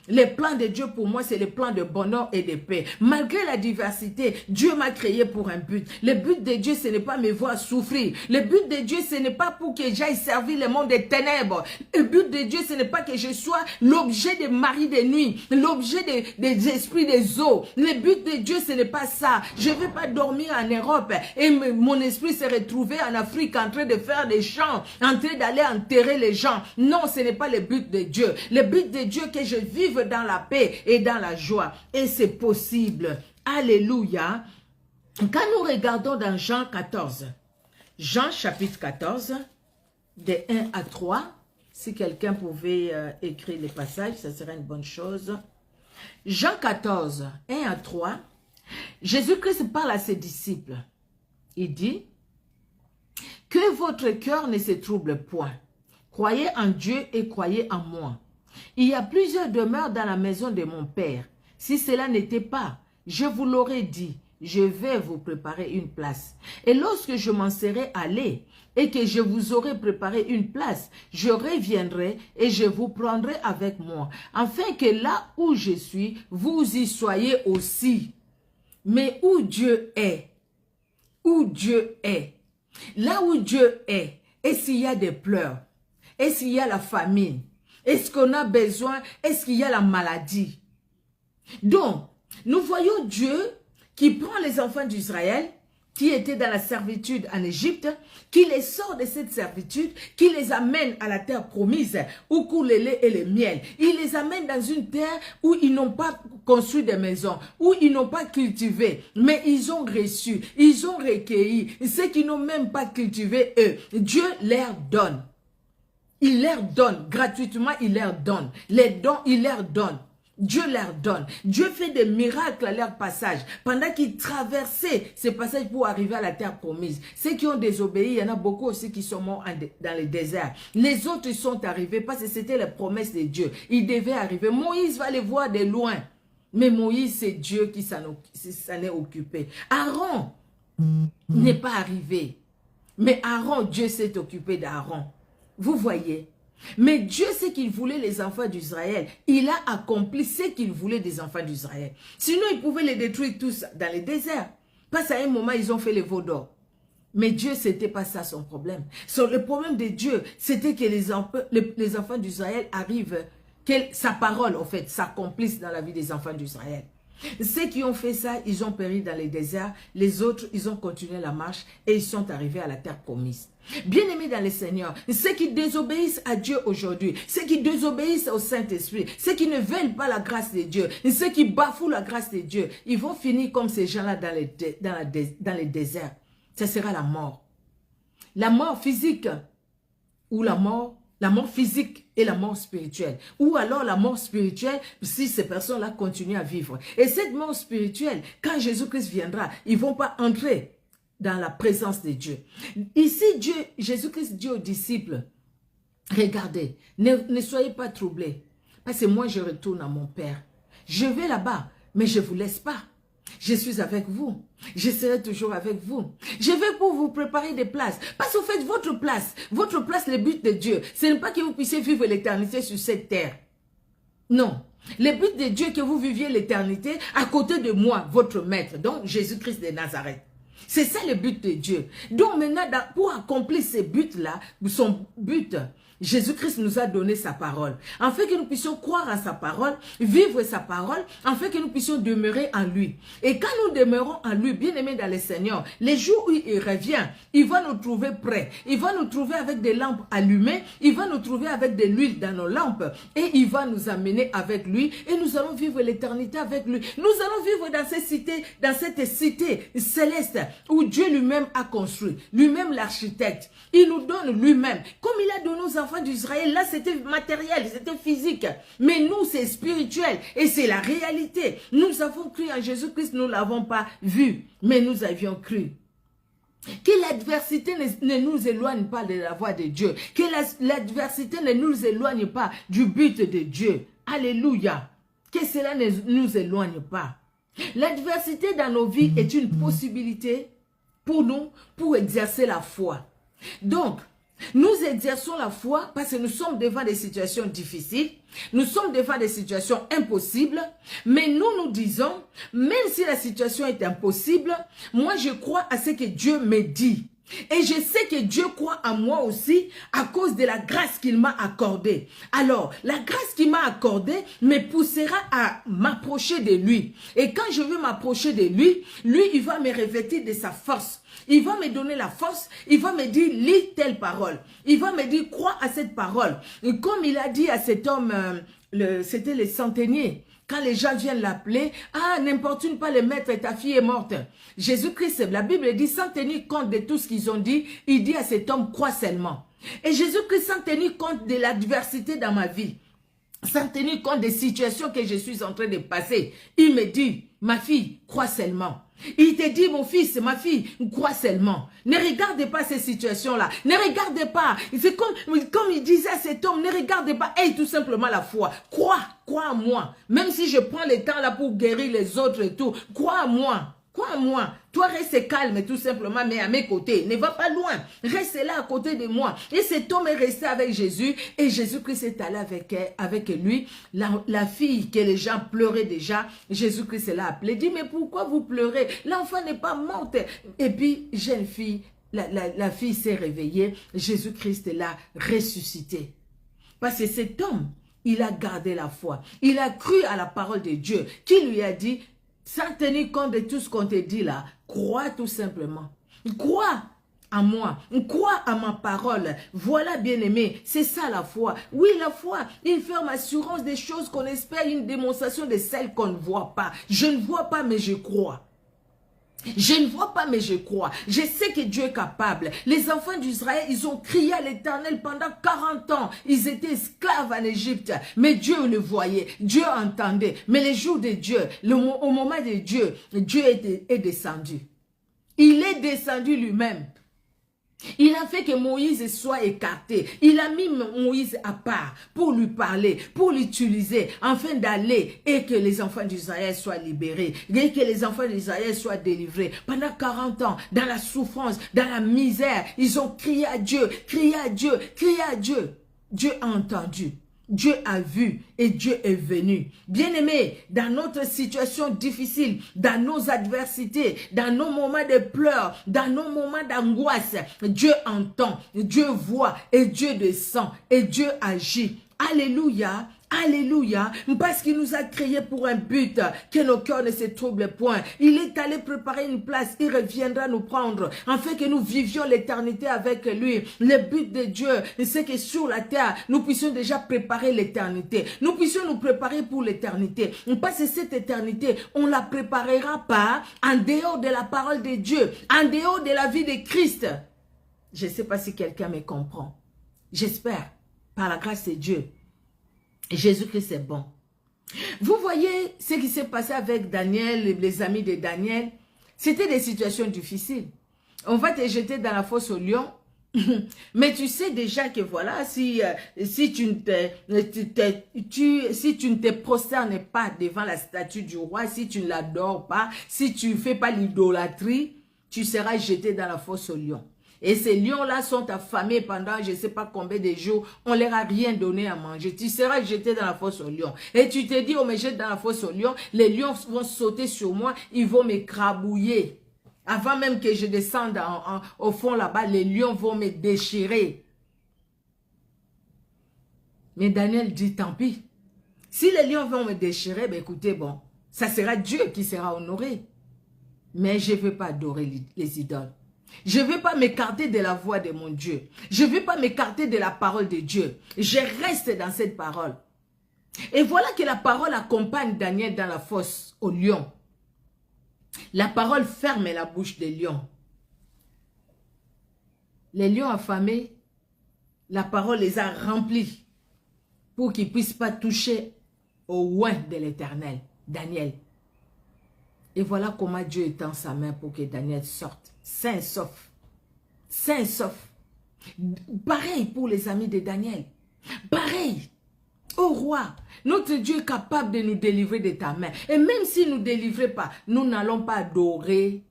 les plans de Dieu pour moi, c'est les plans de bonheur et de paix. Malgré la diversité, Dieu m'a créé pour un but. Le but de Dieu, ce n'est pas me voir souffrir. Le but de Dieu, ce n'est pas pour que j'aille servir le monde des ténèbres. Le but de Dieu, ce n'est pas que je sois l'objet des maris de nuit, l'objet des esprits des eaux. Le but de Dieu, ce n'est pas ça. Je ne vais pas dormir en Europe et mon esprit se retrouver en Afrique, en train de faire des chants, en train d'aller enterrer les gens. Non, ce n'est pas le but de Dieu. Le but de Dieu, que je vive dans la paix et dans la joie. Et c'est possible. Alléluia. Quand nous regardons dans Jean 14, Jean chapitre 14, de 1 à 3, si quelqu'un pouvait écrire les passages, ça serait une bonne chose. Jean 14, 1 à 3, Jésus-Christ parle à ses disciples. Il dit, que votre cœur ne se trouble point. Croyez en Dieu et croyez en moi. Il y a plusieurs demeures dans la maison de mon Père. Si cela n'était pas, je vous l'aurais dit, je vais vous préparer une place. Et lorsque je m'en serai allé et que je vous aurai préparé une place, je reviendrai et je vous prendrai avec moi, afin que là où je suis, vous y soyez aussi. Mais où Dieu est, là où Dieu est, est-ce qu'il y a des pleurs? Est-ce qu'il y a la famine? Est-ce qu'on a besoin? Est-ce qu'il y a la maladie? Donc, nous voyons Dieu qui prend les enfants d'Israël, qui étaient dans la servitude en Égypte, qui les sort de cette servitude, qui les amène à la terre promise, où coule le lait et le miel. Il les amène dans une terre où ils n'ont pas construit des maisons, où ils n'ont pas cultivé, mais ils ont reçu, ils ont recueilli. Ceux qui n'ont même pas cultivé, eux, Dieu leur donne. Il leur donne, gratuitement, il leur donne. Les dons, il leur donne. Dieu leur donne. Dieu fait des miracles à leur passage. Pendant qu'ils traversaient ce passage pour arriver à la terre promise. Ceux qui ont désobéi, il y en a beaucoup aussi qui sont morts dans le désert. Les autres ils sont arrivés parce que c'était la promesse de Dieu. Ils devaient arriver. Moïse va les voir de loin. Mais Moïse, c'est Dieu qui s'en est occupé. Aaron n'est pas arrivé. Mais Aaron, Dieu s'est occupé d'Aaron. Vous voyez? Mais Dieu sait qu'il voulait les enfants d'Israël. Il a accompli ce qu'il voulait des enfants d'Israël. Sinon, il pouvait les détruire tous dans le désert. Parce qu'à un moment, ils ont fait les veaux d'or. Mais Dieu, c'était pas ça son problème. Le problème de Dieu, c'était que les enfants d'Israël arrivent, que sa parole, en fait, s'accomplisse dans la vie des enfants d'Israël. Ceux qui ont fait ça, ils ont péri dans les déserts. Les autres, ils ont continué la marche et ils sont arrivés à la terre promise. Bien-aimés dans le Seigneur, ceux qui désobéissent à Dieu aujourd'hui, ceux qui désobéissent au Saint-Esprit, ceux qui ne veulent pas la grâce de Dieu, ceux qui bafouent la grâce de Dieu, ils vont finir comme ces gens-là dans les déserts. Ce sera la mort. La mort physique ou la mort physique et la mort spirituelle. Ou alors la mort spirituelle si ces personnes-là continuent à vivre. Et cette mort spirituelle, quand Jésus-Christ viendra, ils ne vont pas entrer dans la présence de Dieu. Ici, Jésus-Christ dit aux disciples, regardez, ne soyez pas troublés, parce que moi je retourne à mon Père. Je vais là-bas, mais je ne vous laisse pas. Je suis avec vous. Je serai toujours avec vous. Je vais pour vous préparer des places. Parce qu'au fait, votre place, le but de Dieu, ce n'est pas que vous puissiez vivre l'éternité sur cette terre. Non. Le but de Dieu, que vous viviez l'éternité à côté de moi, votre maître, donc Jésus-Christ de Nazareth. C'est ça le but de Dieu. Donc maintenant, pour accomplir ce but-là, son but, Jésus-Christ nous a donné sa parole. En fait que nous puissions croire à sa parole, vivre sa parole, en fait que nous puissions demeurer en lui. Et quand nous demeurons en lui, bien aimés dans le Seigneur, les jours où il revient, il va nous trouver prêts. Il va nous trouver avec des lampes allumées. Il va nous trouver avec de l'huile dans nos lampes. Et il va nous amener avec lui. Et nous allons vivre l'éternité avec lui. Nous allons vivre dans cette cité céleste où Dieu lui-même a construit. Lui-même l'architecte. Il nous donne lui-même. Comme il a donné aux enfants d'Israël, là c'était matériel, c'était physique. Mais nous c'est spirituel et c'est la réalité. Nous avons cru en Jésus-Christ, nous ne l'avons pas vu, mais nous avions cru. Que l'adversité ne nous éloigne pas de la voie de Dieu. Que l'adversité ne nous éloigne pas du but de Dieu. Alléluia. Que cela ne nous éloigne pas. L'adversité dans nos vies est une possibilité pour nous, pour exercer la foi. Donc, nous exerçons la foi parce que nous sommes devant des situations difficiles, nous sommes devant des situations impossibles, mais nous disons, même si la situation est impossible, moi je crois à ce que Dieu me dit. Et je sais que Dieu croit en moi aussi à cause de la grâce qu'il m'a accordée. Alors, la grâce qu'il m'a accordée me poussera à m'approcher de lui. Et quand je veux m'approcher de lui, lui, il va me revêtir de sa force. Il va me donner la force, il va me dire, lis telle parole. Il va me dire, crois à cette parole. Et comme il a dit à cet homme, c'était le centenier, quand les gens viennent l'appeler, ah, n'importune pas le maître, ta fille est morte. Jésus-Christ, la Bible dit, sans tenir compte de tout ce qu'ils ont dit, il dit à cet homme, crois seulement. Et Jésus-Christ, sans tenir compte de l'adversité dans ma vie, sans tenir compte des situations que je suis en train de passer, il me dit, ma fille, crois seulement. Il te dit, mon fils, ma fille, crois seulement. Ne regardez pas ces situations-là. Ne regardez pas. C'est comme il disait à cet homme, ne regardez pas. Aie tout simplement la foi. Crois en moi. Même si je prends le temps là pour guérir les autres et tout, crois en moi. Crois en moi. Toi, reste calme tout simplement, mais à mes côtés. Ne va pas loin. Reste là à côté de moi. Et cet homme est resté avec Jésus. Et Jésus-Christ est allé avec lui. La fille que les gens pleuraient déjà, Jésus-Christ l'a appelée. Dit, mais pourquoi vous pleurez? L'enfant n'est pas morte. Et puis, jeune fille, la fille s'est réveillée. Jésus-Christ l'a ressuscité. Parce que cet homme, il a gardé la foi. Il a cru à la parole de Dieu qui lui a dit, sans tenir compte de tout ce qu'on te dit là, crois tout simplement. Crois en moi, crois à ma parole. Voilà, bien-aimé, c'est ça la foi. Oui, la foi, une ferme assurance des choses qu'on espère, une démonstration de celles qu'on ne voit pas. Je ne vois pas, mais je crois. Je ne vois pas, mais je crois. Je sais que Dieu est capable. Les enfants d'Israël, ils ont crié à l'Éternel pendant 40 ans. Ils étaient esclaves en Égypte. Mais Dieu le voyait. Dieu entendait. Mais les jours de Dieu, au moment de Dieu, Dieu est descendu. Il est descendu lui-même. Il a fait que Moïse soit écarté. Il a mis Moïse à part pour lui parler, pour l'utiliser, afin d'aller et que les enfants d'Israël soient libérés, et que les enfants d'Israël soient délivrés. Pendant 40 ans, dans la souffrance, dans la misère, ils ont crié à Dieu, crié à Dieu, crié à Dieu. Dieu a entendu. Dieu a vu et Dieu est venu. Bien-aimés, dans notre situation difficile, dans nos adversités, dans nos moments de pleurs, dans nos moments d'angoisse, Dieu entend, Dieu voit et Dieu descend et Dieu agit. Alléluia, Alléluia. Parce qu'il nous a créés pour un but, que nos cœurs ne se troublent point. Il est allé préparer une place. Il reviendra nous prendre, afin que nous vivions l'éternité avec lui. Le but de Dieu, c'est que sur la terre, nous puissions déjà préparer l'éternité. Nous puissions nous préparer pour l'éternité. Parce que cette éternité, on ne la préparera pas en dehors de la parole de Dieu, en dehors de la vie de Christ. Je ne sais pas si quelqu'un me comprend. J'espère, par la grâce de Dieu, Jésus-Christ est bon. Vous voyez ce qui s'est passé avec Daniel, les amis de Daniel. C'était des situations difficiles. On va te jeter dans la fosse au lion. Mais tu sais déjà que voilà, si tu ne te prosternes pas devant la statue du roi, si tu ne l'adores pas, si tu ne fais pas l'idolâtrie, tu seras jeté dans la fosse au lion. Et ces lions-là sont affamés pendant je ne sais pas combien de jours. On leur a rien donné à manger. Tu seras jeté dans la fosse aux lions. Et tu te dis, on me jette dans la fosse aux lions. Les lions vont sauter sur moi. Ils vont m'écrabouiller. Avant même que je descende au fond là-bas, les lions vont me déchirer. Mais Daniel dit, tant pis. Si les lions vont me déchirer, ben écoutez, bon, ça sera Dieu qui sera honoré. Mais je ne veux pas adorer les idoles. Je ne veux pas m'écarter de la voix de mon Dieu. Je ne veux pas m'écarter de la parole de Dieu. Je reste dans cette parole. Et voilà que la parole accompagne Daniel dans la fosse au lion. La parole ferme la bouche des lions. Les lions affamés, la parole les a remplis pour qu'ils ne puissent pas toucher au oin de l'Éternel, Daniel. Et voilà comment Dieu étend sa main pour que Daniel sorte, sain et sauf. Sain et sauf. Pareil pour les amis de Daniel. Pareil. Ô roi, notre Dieu est capable de nous délivrer de ta main. Et même s'il ne nous délivrait pas, nous n'allons pas adorer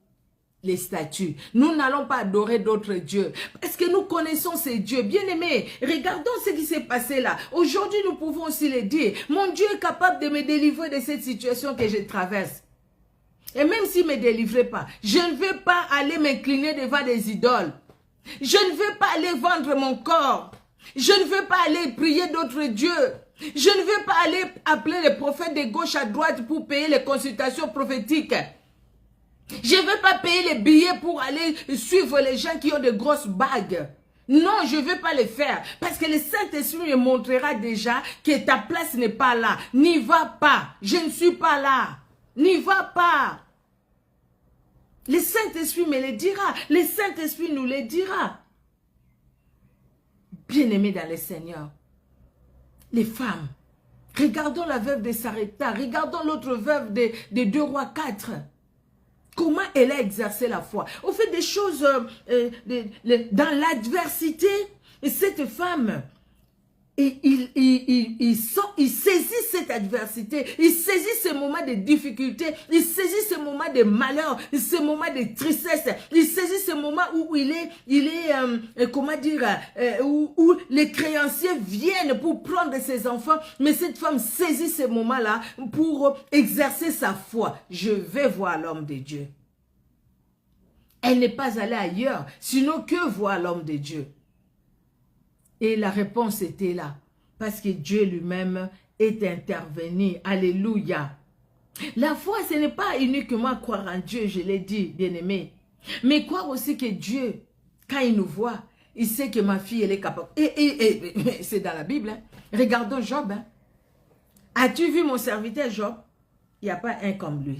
les statues. Nous n'allons pas adorer d'autres dieux. Parce que nous connaissons ces dieux. Bien-aimés, regardons ce qui s'est passé là. Aujourd'hui, nous pouvons aussi le dire. Mon Dieu est capable de me délivrer de cette situation que je traverse. Et même s'il ne me délivrait pas, je ne veux pas aller m'incliner devant des idoles. Je ne veux pas aller vendre mon corps. Je ne veux pas aller prier d'autres dieux. Je ne veux pas aller appeler les prophètes de gauche à droite pour payer les consultations prophétiques. Je ne veux pas payer les billets pour aller suivre les gens qui ont de grosses bagues. Non, je ne veux pas le faire. Parce que le Saint-Esprit me montrera déjà que ta place n'est pas là. N'y va pas. Je ne suis pas là. N'y va pas. Le Saint-Esprit me le dira. Le Saint-Esprit nous le dira. Bien-aimés dans le Seigneur, les femmes, regardons la veuve de Sarepta, regardons l'autre veuve de 2 Rois 4. Comment elle a exercé la foi. On fait des choses dans l'adversité. Cette femme, il saisit cette adversité, il saisit ce moment de difficulté, il saisit ce moment de malheur, ce moment de tristesse, il saisit ce moment où il est comment dire, où les créanciers viennent pour prendre ses enfants, mais cette femme saisit ce moment-là pour exercer sa foi. Je vais voir l'homme de Dieu. Elle n'est pas allée ailleurs, sinon que voir l'homme de Dieu. Et la réponse était là. Parce que Dieu lui-même est intervenu. Alléluia. La foi, ce n'est pas uniquement croire en Dieu, je l'ai dit, bien-aimé. Mais croire aussi que Dieu, quand il nous voit, il sait que ma fille, elle est capable. Et c'est dans la Bible. Hein. Regardons Job. Hein. As-tu vu mon serviteur Job? Il n'y a pas un comme lui.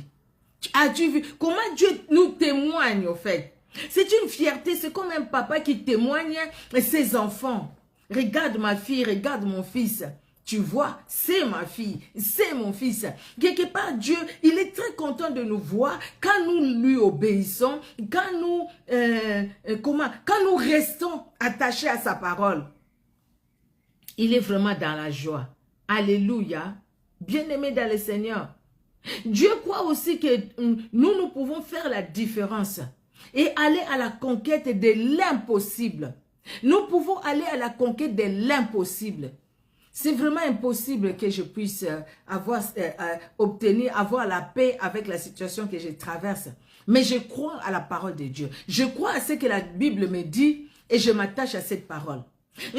As-tu vu comment Dieu nous témoigne, au fait? C'est une fierté, c'est comme un papa qui témoigne à ses enfants. Regarde ma fille, regarde mon fils. Tu vois, c'est ma fille, c'est mon fils. Quelque part, Dieu, il est très content de nous voir quand nous lui obéissons, quand nous, quand nous restons attachés à sa parole. Il est vraiment dans la joie. Alléluia. Bien-aimé dans le Seigneur. Dieu croit aussi que nous pouvons faire la différence et aller à la conquête de l'impossible. Nous pouvons aller à la conquête de l'impossible. C'est vraiment impossible que je puisse avoir la paix avec la situation que je traverse. Mais je crois à la parole de Dieu. Je crois à ce que la Bible me dit et je m'attache à cette parole.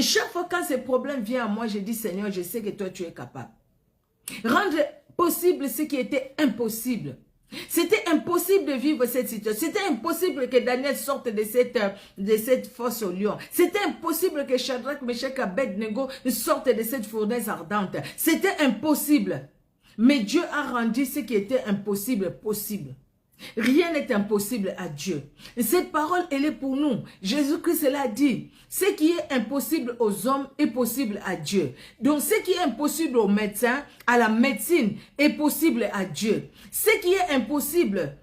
Chaque fois quand ces problèmes viennent à moi, je dis Seigneur, je sais que toi tu es capable. Rendre possible ce qui était impossible. C'était impossible de vivre cette situation. C'était impossible que Daniel sorte de cette fosse au lion. C'était impossible que Shadrach, Meshach, Abednego sortent de cette fournaise ardente. C'était impossible. Mais Dieu a rendu ce qui était impossible possible. Rien n'est impossible à Dieu. Et cette parole, elle est pour nous. Jésus-Christ l'a dit. Ce qui est impossible aux hommes est possible à Dieu. Donc, ce qui est impossible aux médecins, à la médecine, est possible à Dieu. Ce qui est impossible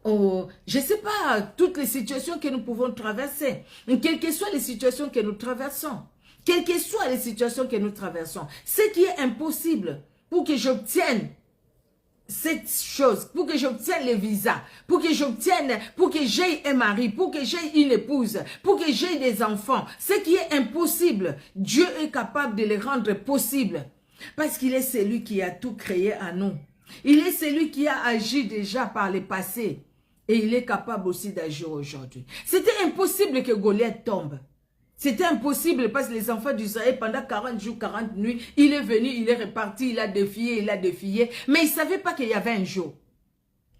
je ne sais pas, toutes les situations que nous pouvons traverser. Quelles que soient les situations que nous traversons. Quelles que soient les situations que nous traversons. Ce qui est impossible pour que j'obtienne cette chose, pour que j'obtienne le visa, pour que j'aie un mari, pour que j'aie une épouse, pour que j'aie des enfants, ce qui est impossible, Dieu est capable de le rendre possible, parce qu'il est celui qui a tout créé à nous. Il est celui qui a agi déjà par le passé, et il est capable aussi d'agir aujourd'hui. C'était impossible que Goliath tombe. C'était impossible parce que les enfants d'Israël, pendant 40 jours, 40 nuits, il est venu, il est reparti, il a défié, mais il ne savait pas qu'il y avait un jour.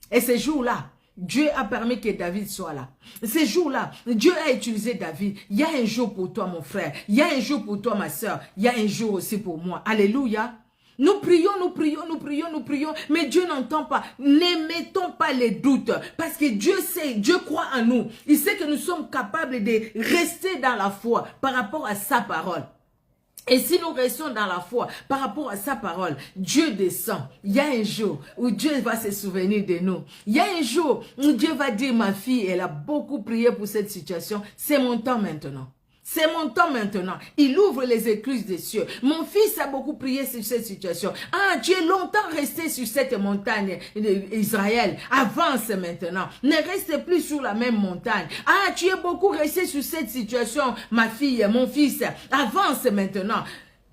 Et ce jour-là, Dieu a permis que David soit là. Ce jour-là, Dieu a utilisé David. Il y a un jour pour toi, mon frère. Il y a un jour pour toi, ma soeur. Il y a un jour aussi pour moi. Alléluia. Nous prions, mais Dieu n'entend pas. Ne mettons pas les doutes, parce que Dieu sait, Dieu croit en nous. Il sait que nous sommes capables de rester dans la foi par rapport à sa parole. Et si nous restons dans la foi par rapport à sa parole, Dieu descend. Il y a un jour où Dieu va se souvenir de nous. Il y a un jour où Dieu va dire, ma fille, elle a beaucoup prié pour cette situation. C'est mon temps maintenant. C'est mon temps maintenant. Il ouvre les écluses des cieux. Mon fils a beaucoup prié sur cette situation. Ah, tu es longtemps resté sur cette montagne d'Israël. Avance maintenant. Ne reste plus sur la même montagne. Ah, tu es beaucoup resté sur cette situation, ma fille, mon fils. Avance maintenant.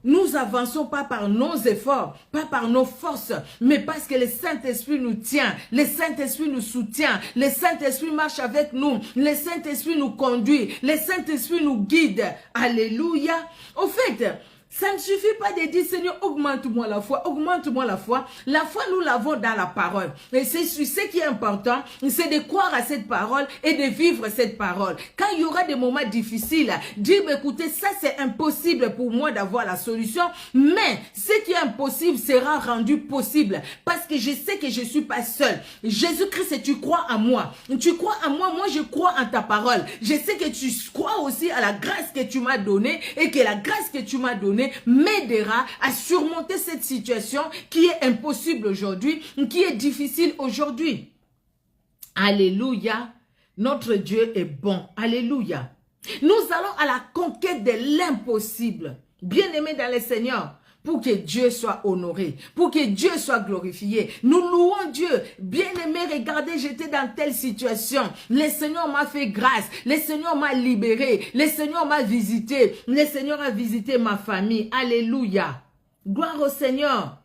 Nous avançons pas par nos efforts, pas par nos forces, mais parce que le Saint-Esprit nous tient, le Saint-Esprit nous soutient, le Saint-Esprit marche avec nous, le Saint-Esprit nous conduit, le Saint-Esprit nous guide. Alléluia. Au fait, ça ne suffit pas de dire, Seigneur, augmente-moi la foi, augmente-moi la foi. La foi, nous l'avons dans la parole. Et c'est ce qui est important, c'est de croire à cette parole et de vivre cette parole. Quand il y aura des moments difficiles, dire, écoutez, ça c'est impossible pour moi d'avoir la solution, mais ce qui est impossible sera rendu possible parce que je sais que je ne suis pas seul. Jésus-Christ, tu crois en moi. Tu crois en moi, moi je crois en ta parole. Je sais que tu crois aussi à la grâce que tu m'as donnée et que la grâce que tu m'as donnée m'aidera à surmonter cette situation qui est impossible aujourd'hui, qui est difficile aujourd'hui. Alléluia. Notre Dieu est bon. Alléluia. Nous allons à la conquête de l'impossible. Bien-aimés dans le Seigneur, pour que Dieu soit honoré, pour que Dieu soit glorifié. Nous louons Dieu. Bien-aimé, regardez, j'étais dans telle situation. Le Seigneur m'a fait grâce. Le Seigneur m'a libéré. Le Seigneur m'a visité. Le Seigneur a visité ma famille. Alléluia. Gloire au Seigneur.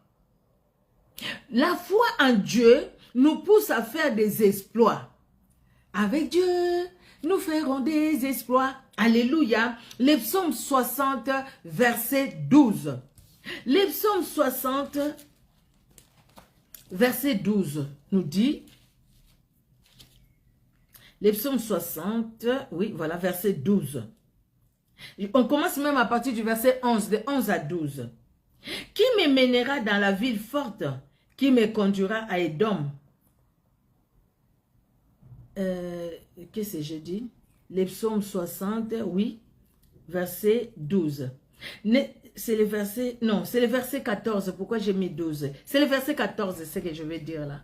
La foi en Dieu nous pousse à faire des exploits. Avec Dieu, nous ferons des exploits. Alléluia. Le psaume 60, verset 12. Le psaume 60, verset 12, nous dit, le psaume 60, oui, voilà, verset 12. On commence même à partir du verset 11, de 11 à 12. Qui me mènera dans la ville forte, qui me conduira à Édom? Qu'est-ce que j'ai dit? Le psaume 60, oui, verset 12. C'est le verset, non, c'est le verset 14. Pourquoi j'ai mis 12? C'est le verset 14, c'est ce que je vais dire là.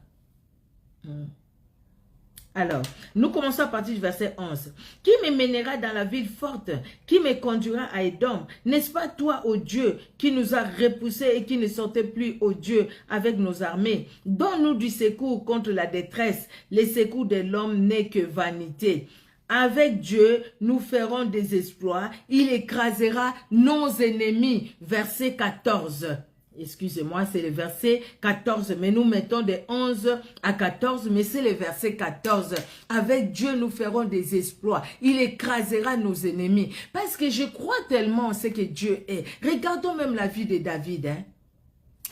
Alors, nous commençons à partir du verset 11. Qui me mènera dans la ville forte, qui me conduira à Édom? N'est-ce pas toi, ô Dieu, qui nous a repoussés et qui ne sortait plus, ô Dieu, avec nos armées? Donne-nous du secours contre la détresse. Le secours de l'homme n'est que vanité. Avec Dieu, nous ferons des exploits. Il écrasera nos ennemis. Verset 14. excusez-moi, c'est le verset 14, mais nous mettons de 11 à 14, mais c'est le verset 14. Avec Dieu, nous ferons des exploits. Il écrasera nos ennemis. Parce que je crois tellement en ce que Dieu est. Regardons même la vie de David, hein.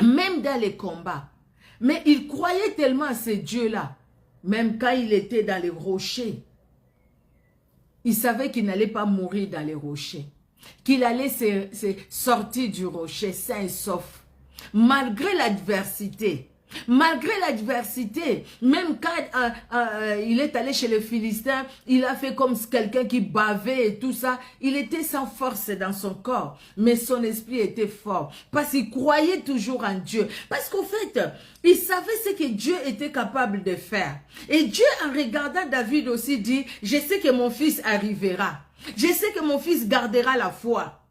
Même dans les combats. Mais il croyait tellement à ce Dieu-là. Même quand il était dans les rochers. Il savait qu'il n'allait pas mourir dans les rochers. Qu'il allait se sortir du rocher sain et sauf. Malgré l'adversité, même quand il est allé chez les Philistins, il a fait comme quelqu'un qui bavait et tout ça. Il était sans force dans son corps, mais son esprit était fort. Parce qu'il croyait toujours en Dieu. Parce qu'au fait, il savait ce que Dieu était capable de faire. Et Dieu, en regardant David aussi, dit, je sais que mon fils arrivera. Je sais que mon fils gardera la foi.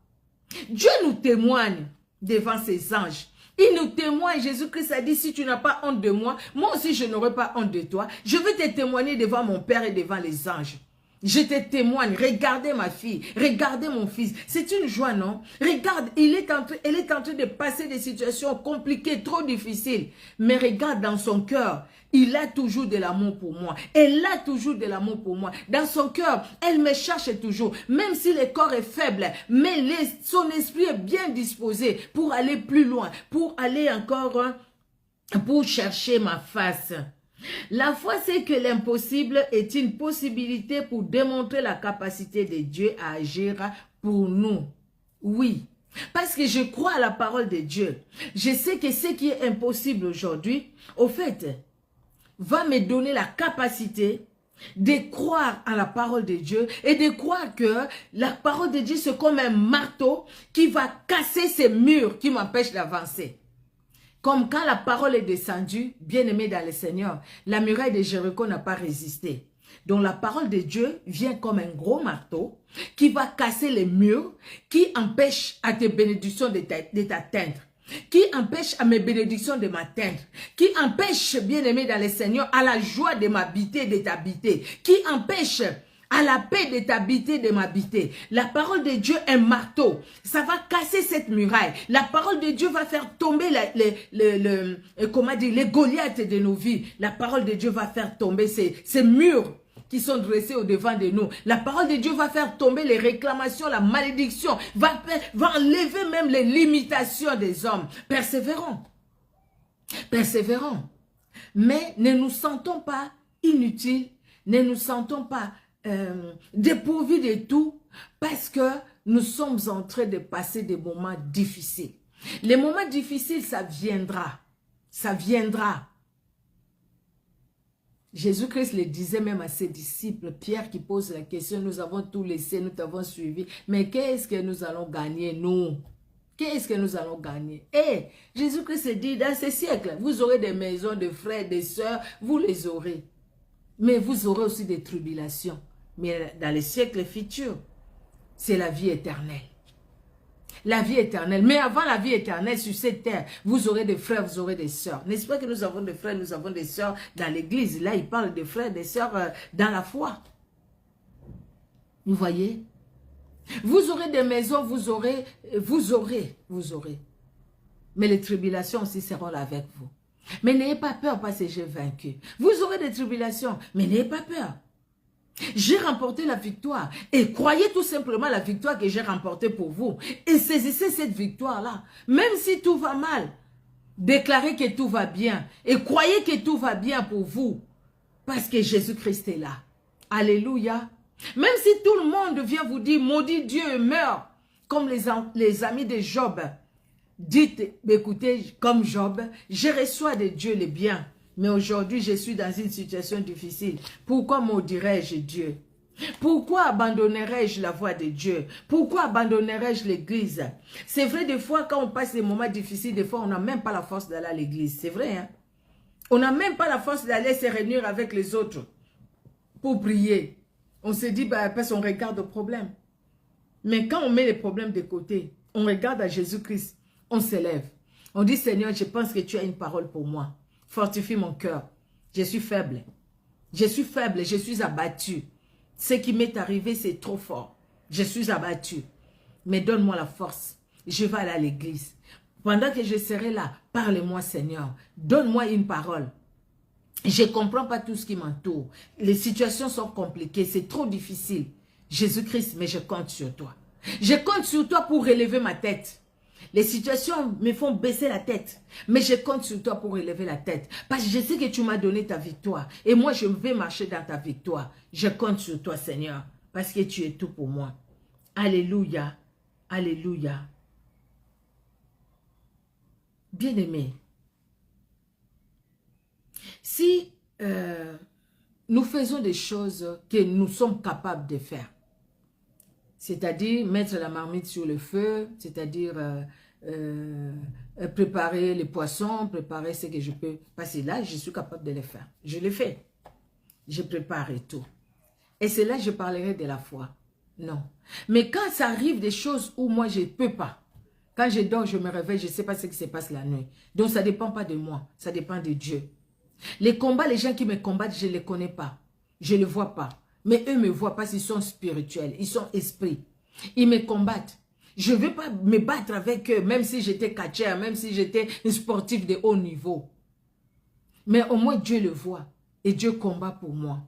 Dieu nous témoigne devant ses anges. Il nous témoigne, Jésus-Christ a dit, si tu n'as pas honte de moi, moi aussi je n'aurai pas honte de toi. Je vais te témoigner devant mon Père et devant les anges. Je te témoigne, regardez ma fille, regardez mon fils. C'est une joie, non? Regarde, elle est en train de passer des situations compliquées, trop difficiles. Mais regarde dans son cœur, il a toujours de l'amour pour moi. Elle a toujours de l'amour pour moi. Dans son cœur, elle me cherche toujours. Même si le corps est faible, mais son esprit est bien disposé pour aller plus loin, pour aller encore, pour chercher ma face. La foi, c'est que l'impossible est une possibilité pour démontrer la capacité de Dieu à agir pour nous. Oui, parce que je crois à la parole de Dieu. Je sais que ce qui est impossible aujourd'hui, au fait, va me donner la capacité de croire à la parole de Dieu et de croire que la parole de Dieu, c'est comme un marteau qui va casser ces murs qui m'empêchent d'avancer. Comme quand la parole est descendue, bien-aimé dans le Seigneur, la muraille de Jéricho n'a pas résisté. Donc la parole de Dieu vient comme un gros marteau qui va casser les murs, qui empêche à tes bénédictions de t'atteindre, qui empêche à mes bénédictions de m'atteindre, qui empêche, bien-aimé dans le Seigneur, à la joie de m'habiter, de t'habiter, qui empêche à la paix de t'habiter, de m'habiter. La parole de Dieu est un marteau. Ça va casser cette muraille. La parole de Dieu va faire tomber les Goliaths de nos vies. La parole de Dieu va faire tomber ces murs qui sont dressés au devant de nous. La parole de Dieu va faire tomber les réclamations, la malédiction, va enlever même les limitations des hommes. Persévérons. Persévérons. Mais ne nous sentons pas inutiles, ne nous sentons pas dépourvus de tout, parce que nous sommes en train de passer des moments difficiles. Les moments difficiles, ça viendra. Ça viendra. Jésus-Christ le disait même à ses disciples, Pierre qui pose la question, nous avons tout laissé, nous t'avons suivi, mais qu'est-ce que nous allons gagner, nous? Qu'est-ce que nous allons gagner? Et Jésus-Christ dit, dans ce siècle, vous aurez des maisons, des frères, des sœurs, vous les aurez. Mais vous aurez aussi des tribulations. Mais dans les siècles futurs, c'est la vie éternelle. La vie éternelle. Mais avant la vie éternelle sur cette terre, vous aurez des frères, vous aurez des sœurs. N'est-ce pas que nous avons des frères, nous avons des sœurs dans l'église? Là, il parle des frères, des sœurs dans la foi. Vous voyez? Vous aurez des maisons, vous aurez. Mais les tribulations aussi seront là avec vous. Mais n'ayez pas peur parce que j'ai vaincu. Vous aurez des tribulations, mais n'ayez pas peur. J'ai remporté la victoire. Et croyez tout simplement la victoire que j'ai remportée pour vous. Et saisissez cette victoire-là. Même si tout va mal, déclarez que tout va bien. Et croyez que tout va bien pour vous. Parce que Jésus-Christ est là. Alléluia. Même si tout le monde vient vous dire, maudit Dieu et meurt. Comme les amis de Job. Dites, écoutez, comme Job, je reçois de Dieu le bien. Mais aujourd'hui, je suis dans une situation difficile. Pourquoi maudirais-je Dieu? Pourquoi abandonnerais-je la voie de Dieu? Pourquoi abandonnerais-je l'église? C'est vrai, des fois, quand on passe des moments difficiles, des fois, on n'a même pas la force d'aller à l'église. C'est vrai, hein? On n'a même pas la force d'aller se réunir avec les autres pour prier. On se dit, bah, parce qu'on regarde au problème. Mais quand on met les problèmes de côté, on regarde à Jésus-Christ, on s'élève. On dit, Seigneur, je pense que tu as une parole pour moi. Fortifie mon cœur. Je suis faible. Je suis faible, je suis abattu. Ce qui m'est arrivé, c'est trop fort. Je suis abattu. Mais donne-moi la force. Je vais aller à l'église. Pendant que je serai là, parle-moi Seigneur. Donne-moi une parole. Je ne comprends pas tout ce qui m'entoure. Les situations sont compliquées, c'est trop difficile. Jésus-Christ, mais je compte sur toi. Je compte sur toi pour relever ma tête. Les situations me font baisser la tête. Mais je compte sur toi pour relever la tête. Parce que je sais que tu m'as donné ta victoire. Et moi, je vais marcher dans ta victoire. Je compte sur toi, Seigneur. Parce que tu es tout pour moi. Alléluia. Alléluia. Bien-aimé. Si nous faisons des choses que nous sommes capables de faire, c'est-à-dire mettre la marmite sur le feu, c'est-à-dire préparer les poissons, préparer ce que je peux. Parce que là, je suis capable de le faire. Je le fais. Je prépare et tout. Et c'est là que je parlerai de la foi. Non. Mais quand ça arrive des choses où moi, je ne peux pas. Quand je dors, je me réveille, je ne sais pas ce qui se passe la nuit. Donc, ça ne dépend pas de moi. Ça dépend de Dieu. Les combats, les gens qui me combattent, je ne les connais pas. Je ne les vois pas. Mais eux me voient parce qu'ils sont spirituels. Ils sont esprits. Ils me combattent. Je ne veux pas me battre avec eux, même si j'étais catcheur, même si j'étais un sportif de haut niveau. Mais au moins Dieu le voit. Et Dieu combat pour moi.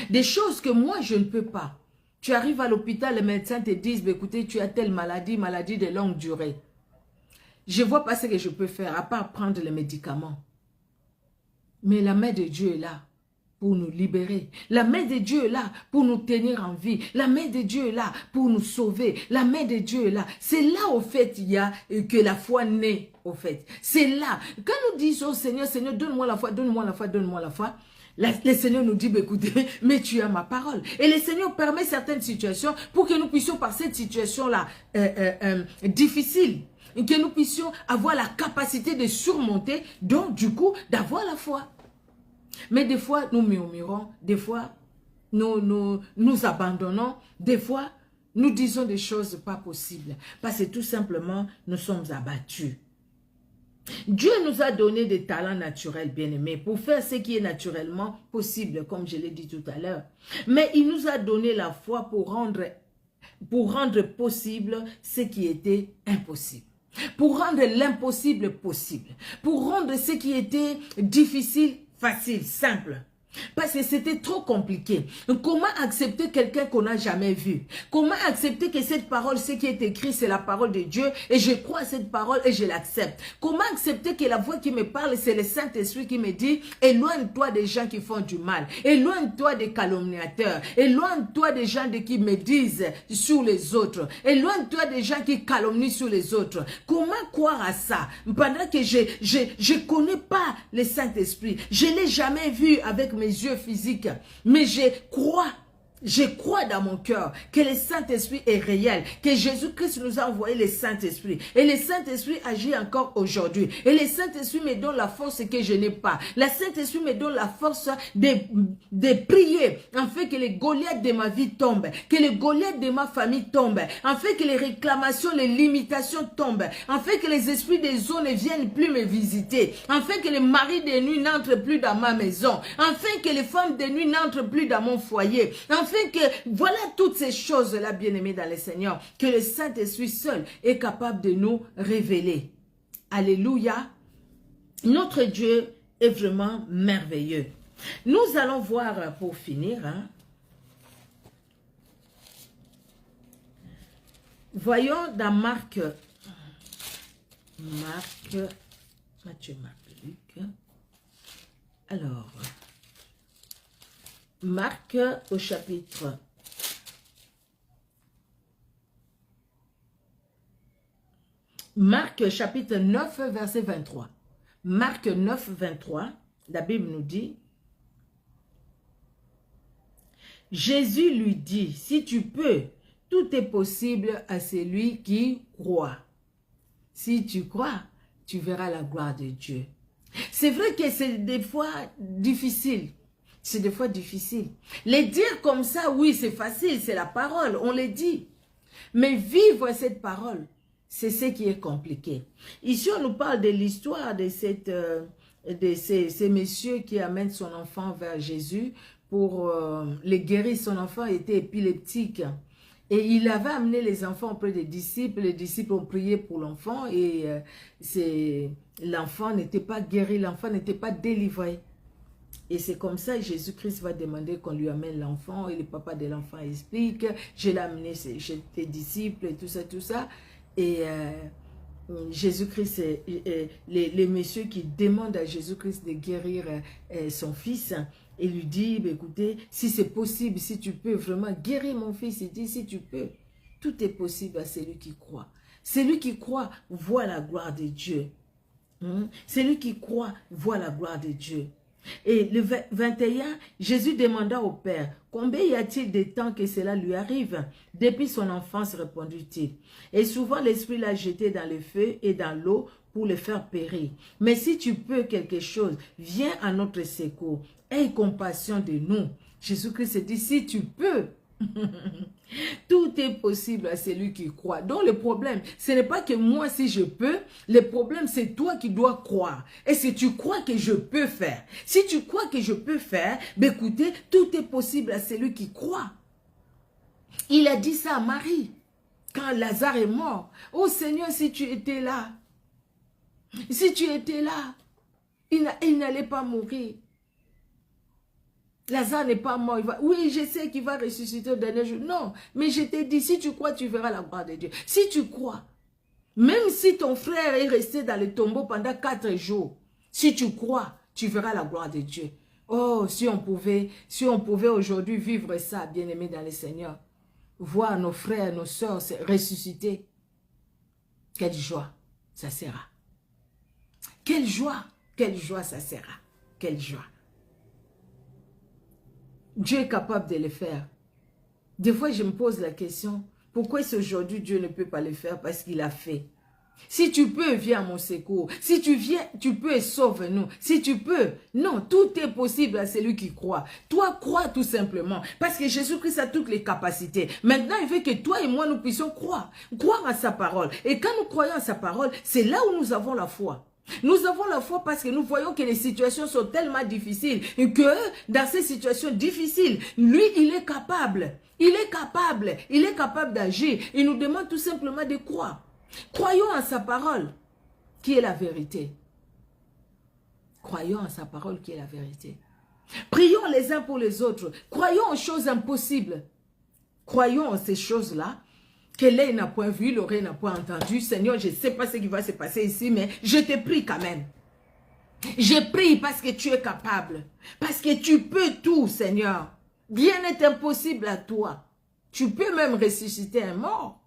Des choses que moi, je ne peux pas. Tu arrives à l'hôpital, les médecins te disent, écoutez, tu as telle maladie, maladie de longue durée. Je ne vois pas ce que je peux faire, à part prendre les médicaments. Mais la main de Dieu est là pour nous libérer. La main de Dieu est là pour nous tenir en vie. La main de Dieu est là pour nous sauver. La main de Dieu est là. C'est là, au fait, il y a que la foi naît, au fait. C'est là. Quand nous disons, oh, Seigneur, Seigneur, donne-moi la foi, donne-moi la foi, donne-moi la foi. Le Seigneur nous dit, écoutez, mais tu as ma parole. Et le Seigneur permet certaines situations pour que nous puissions, par cette situation-là, difficile, que nous puissions avoir la capacité de surmonter, donc du coup, d'avoir la foi. Mais des fois, nous murmurons, des fois, nous abandonnons, des fois, nous disons des choses pas possibles. Parce que tout simplement, nous sommes abattus. Dieu nous a donné des talents naturels, bien-aimés, pour faire ce qui est naturellement possible, comme je l'ai dit tout à l'heure. Mais il nous a donné la foi pour rendre possible ce qui était impossible. Pour rendre l'impossible possible. Pour rendre ce qui était difficile, facile, simple. Parce que c'était trop compliqué. Comment accepter quelqu'un qu'on n'a jamais vu? Comment accepter que cette parole, ce qui est écrit, c'est la parole de Dieu et je crois à cette parole et je l'accepte? Comment accepter que la voix qui me parle, c'est le Saint-Esprit qui me dit éloigne-toi des gens qui font du mal, éloigne-toi des calomniateurs, éloigne-toi des gens qui me disent sur les autres, éloigne-toi des gens qui calomnient sur les autres. Comment croire à ça pendant que je connais pas le Saint-Esprit, je l'ai jamais vu avec mes yeux physiques, mais je crois dans mon cœur que le Saint-Esprit est réel, que Jésus-Christ nous a envoyé le Saint-Esprit. Et le Saint-Esprit agit encore aujourd'hui. Et le Saint-Esprit me donne la force que je n'ai pas. Le Saint-Esprit me donne la force de prier, afin que les Goliaths de ma vie tombent, que les Goliaths de ma famille tombent, afin que les réclamations, les limitations tombent, afin que les esprits des eaux ne viennent plus me visiter, afin que les maris de nuit n'entrent plus dans ma maison, afin que les femmes de nuit n'entrent plus dans mon foyer, afin que, voilà toutes ces choses-là, bien-aimés dans le Seigneur, que le Saint-Esprit seul est capable de nous révéler. Alléluia. Notre Dieu est vraiment merveilleux. Nous allons voir, pour finir, voyons dans Matthieu, Marc, Luc. Alors, Marc au chapitre 9, verset 23. Marc 9, 23, la Bible nous dit, Jésus lui dit, si tu peux, tout est possible à celui qui croit. Si tu crois, tu verras la gloire de Dieu. C'est vrai que c'est des fois difficile. C'est des fois difficile. Les dire comme ça, oui, c'est facile, c'est la parole, on les dit. Mais vivre cette parole, c'est ce qui est compliqué. Ici, on nous parle de l'histoire de ces messieurs qui amènent son enfant vers Jésus pour les guérir. Son enfant était épileptique. Et il avait amené les enfants auprès des disciples. Les disciples ont prié pour l'enfant et l'enfant n'était pas guéri, l'enfant n'était pas délivré. Et c'est comme ça que Jésus-Christ va demander qu'on lui amène l'enfant. Et le papa de l'enfant explique, je l'ai amené chez tes disciples et tout ça, tout ça. Et Jésus-Christ, les messieurs qui demandent à Jésus-Christ de guérir son fils, et lui dit, bah, écoutez, si c'est possible, si tu peux vraiment guérir mon fils, il dit, si tu peux, tout est possible à celui qui croit. Celui qui croit voit la gloire de Dieu. Celui qui croit voit la gloire de Dieu. Et le 21, Jésus demanda au Père, combien y a-t-il de temps que cela lui arrive? Depuis son enfance, répondit-il. Et souvent l'Esprit l'a jeté dans le feu et dans l'eau pour le faire périr. Mais si tu peux quelque chose, viens à notre secours. Aie compassion de nous. Jésus-Christ dit, si tu peux, tout est possible à celui qui croit. Donc le problème, ce n'est pas que moi si je peux, le problème c'est toi qui dois croire. Est-ce que tu crois que je peux faire? Si tu crois que je peux faire, ben écoutez, tout est possible à celui qui croit. Il a dit ça à Marie, quand Lazare est mort. Oh Seigneur, si tu étais là, si tu étais là, il n'allait pas mourir. Lazare n'est pas mort. Oui, je sais qu'il va ressusciter au dernier jour. Non, mais je t'ai dit, si tu crois, tu verras la gloire de Dieu. Si tu crois, même si ton frère est resté dans le tombeau pendant 4 jours, si tu crois, tu verras la gloire de Dieu. Oh, si on pouvait aujourd'hui vivre ça, bien-aimés dans le Seigneur, voir nos frères, nos sœurs ressusciter, quelle joie ça sera. Quelle joie ça sera. Quelle joie. Dieu est capable de le faire. Des fois, je me pose la question, pourquoi est-ce aujourd'hui Dieu ne peut pas le faire? Parce qu'il a fait. Si tu peux, viens à mon secours. Si tu viens, tu peux et sauve-nous. Si tu peux, non, tout est possible à celui qui croit. Toi, crois tout simplement. Parce que Jésus-Christ a toutes les capacités. Maintenant, il veut que toi et moi, nous puissions croire. Croire à sa parole. Et quand nous croyons à sa parole, c'est là où nous avons la foi. Nous avons la foi parce que nous voyons que les situations sont tellement difficiles et que dans ces situations difficiles, lui, il est capable. Il est capable d'agir. Il nous demande tout simplement de croire. Croyons en sa parole qui est la vérité. Croyons en sa parole qui est la vérité. Prions les uns pour les autres. Croyons aux choses impossibles. Croyons en ces choses-là que l'œil n'a point vu, l'oreille n'a point entendu. Seigneur, je ne sais pas ce qui va se passer ici, mais je te prie quand même. Je prie parce que tu es capable. Parce que tu peux tout, Seigneur. Rien n'est impossible à toi. Tu peux même ressusciter un mort.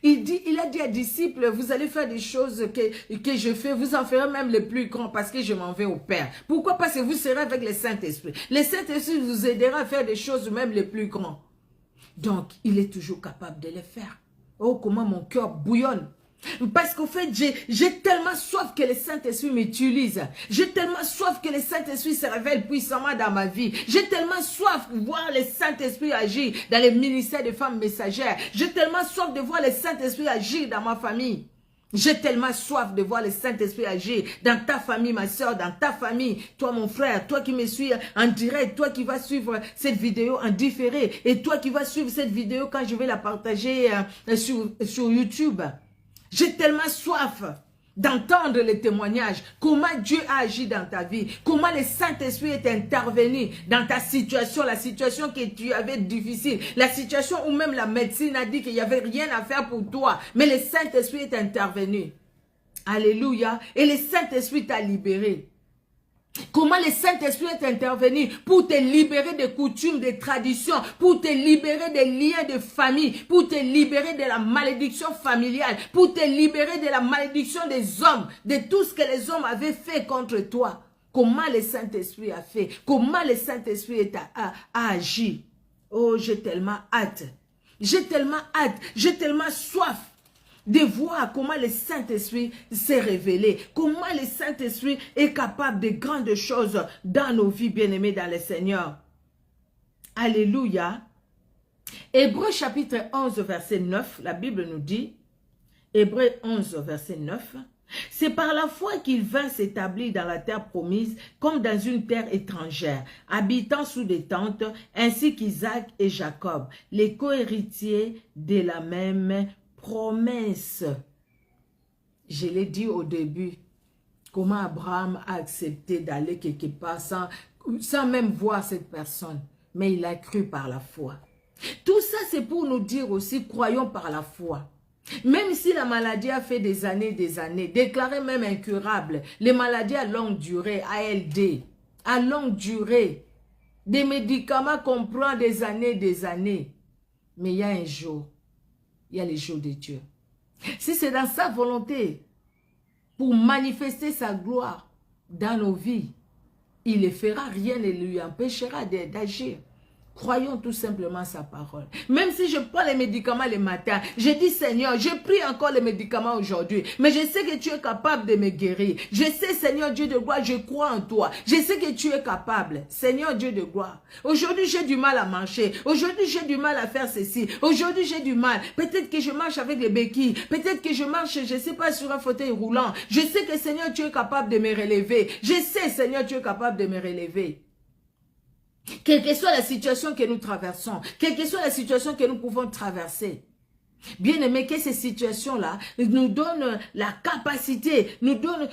Il a dit à disciples, vous allez faire des choses que je fais, vous en ferez même les plus grands parce que je m'en vais au Père. Pourquoi? Parce que vous serez avec le Saint-Esprit. Le Saint-Esprit vous aidera à faire des choses même les plus grands. Donc, il est toujours capable de le faire. Oh, comment mon cœur bouillonne. Parce qu'au fait, j'ai tellement soif que le Saint-Esprit m'utilise. J'ai tellement soif que le Saint-Esprit se révèle puissamment dans ma vie. J'ai tellement soif de voir le Saint-Esprit agir dans les ministères de femmes messagères. J'ai tellement soif de voir le Saint-Esprit agir dans ma famille. J'ai tellement soif de voir le Saint-Esprit agir dans ta famille, ma soeur, dans ta famille, toi mon frère, toi qui me suis en direct, toi qui vas suivre cette vidéo en différé, et toi qui vas suivre cette vidéo quand je vais la partager sur YouTube. J'ai tellement soif d'entendre les témoignages, comment Dieu a agi dans ta vie, comment le Saint-Esprit est intervenu dans ta situation, la situation que tu avais difficile, la situation où même la médecine a dit qu'il n'y avait rien à faire pour toi, mais le Saint-Esprit est intervenu. Alléluia. Et le Saint-Esprit t'a libéré. Comment le Saint-Esprit est intervenu pour te libérer des coutumes, des traditions, pour te libérer des liens de famille, pour te libérer de la malédiction familiale, pour te libérer de la malédiction des hommes, de tout ce que les hommes avaient fait contre toi. Comment le Saint-Esprit a fait? Comment le Saint-Esprit a agi? Oh, j'ai tellement hâte. J'ai tellement hâte. J'ai tellement soif de voir comment le Saint-Esprit s'est révélé, comment le Saint-Esprit est capable de grandes choses dans nos vies, bien-aimés dans le Seigneur. Alléluia. Hébreux chapitre 11, verset 9, la Bible nous dit, Hébreux 11, verset 9, C'est par la foi qu'il vint s'établir dans la terre promise comme dans une terre étrangère, habitant sous des tentes, ainsi qu'Isaac et Jacob, les co-héritiers de la même promesse. Je l'ai dit au début, comment Abraham a accepté d'aller quelque part sans même voir cette personne, mais il a cru par la foi. Tout ça, c'est pour nous dire aussi, croyons par la foi. Même si la maladie a fait des années, déclarée même incurable, les maladies à longue durée, ALD, à longue durée, des médicaments qu'on prend des années. Mais il y a un jour, il y a les jours de Dieu. Si c'est dans sa volonté, pour manifester sa gloire dans nos vies, il le fera, rien ne lui empêchera d'agir. Croyons tout simplement sa parole. Même si je prends les médicaments le matin, je dis Seigneur, je prie encore les médicaments aujourd'hui, mais je sais que tu es capable de me guérir. Je sais Seigneur Dieu de gloire, je crois en toi. Je sais que tu es capable. Seigneur Dieu de gloire. Aujourd'hui j'ai du mal à marcher. Aujourd'hui j'ai du mal à faire ceci. Aujourd'hui j'ai du mal. Peut-être que je marche avec les béquilles. Peut-être que je marche, je ne sais pas, sur un fauteuil roulant. Je sais que Seigneur tu es capable de me relever. Je sais Seigneur tu es capable de me relever. Quelle que soit la situation que nous traversons, quelle que soit la situation que nous pouvons traverser, bien aimé, que ces situations-là nous donnent la capacité, nous donnent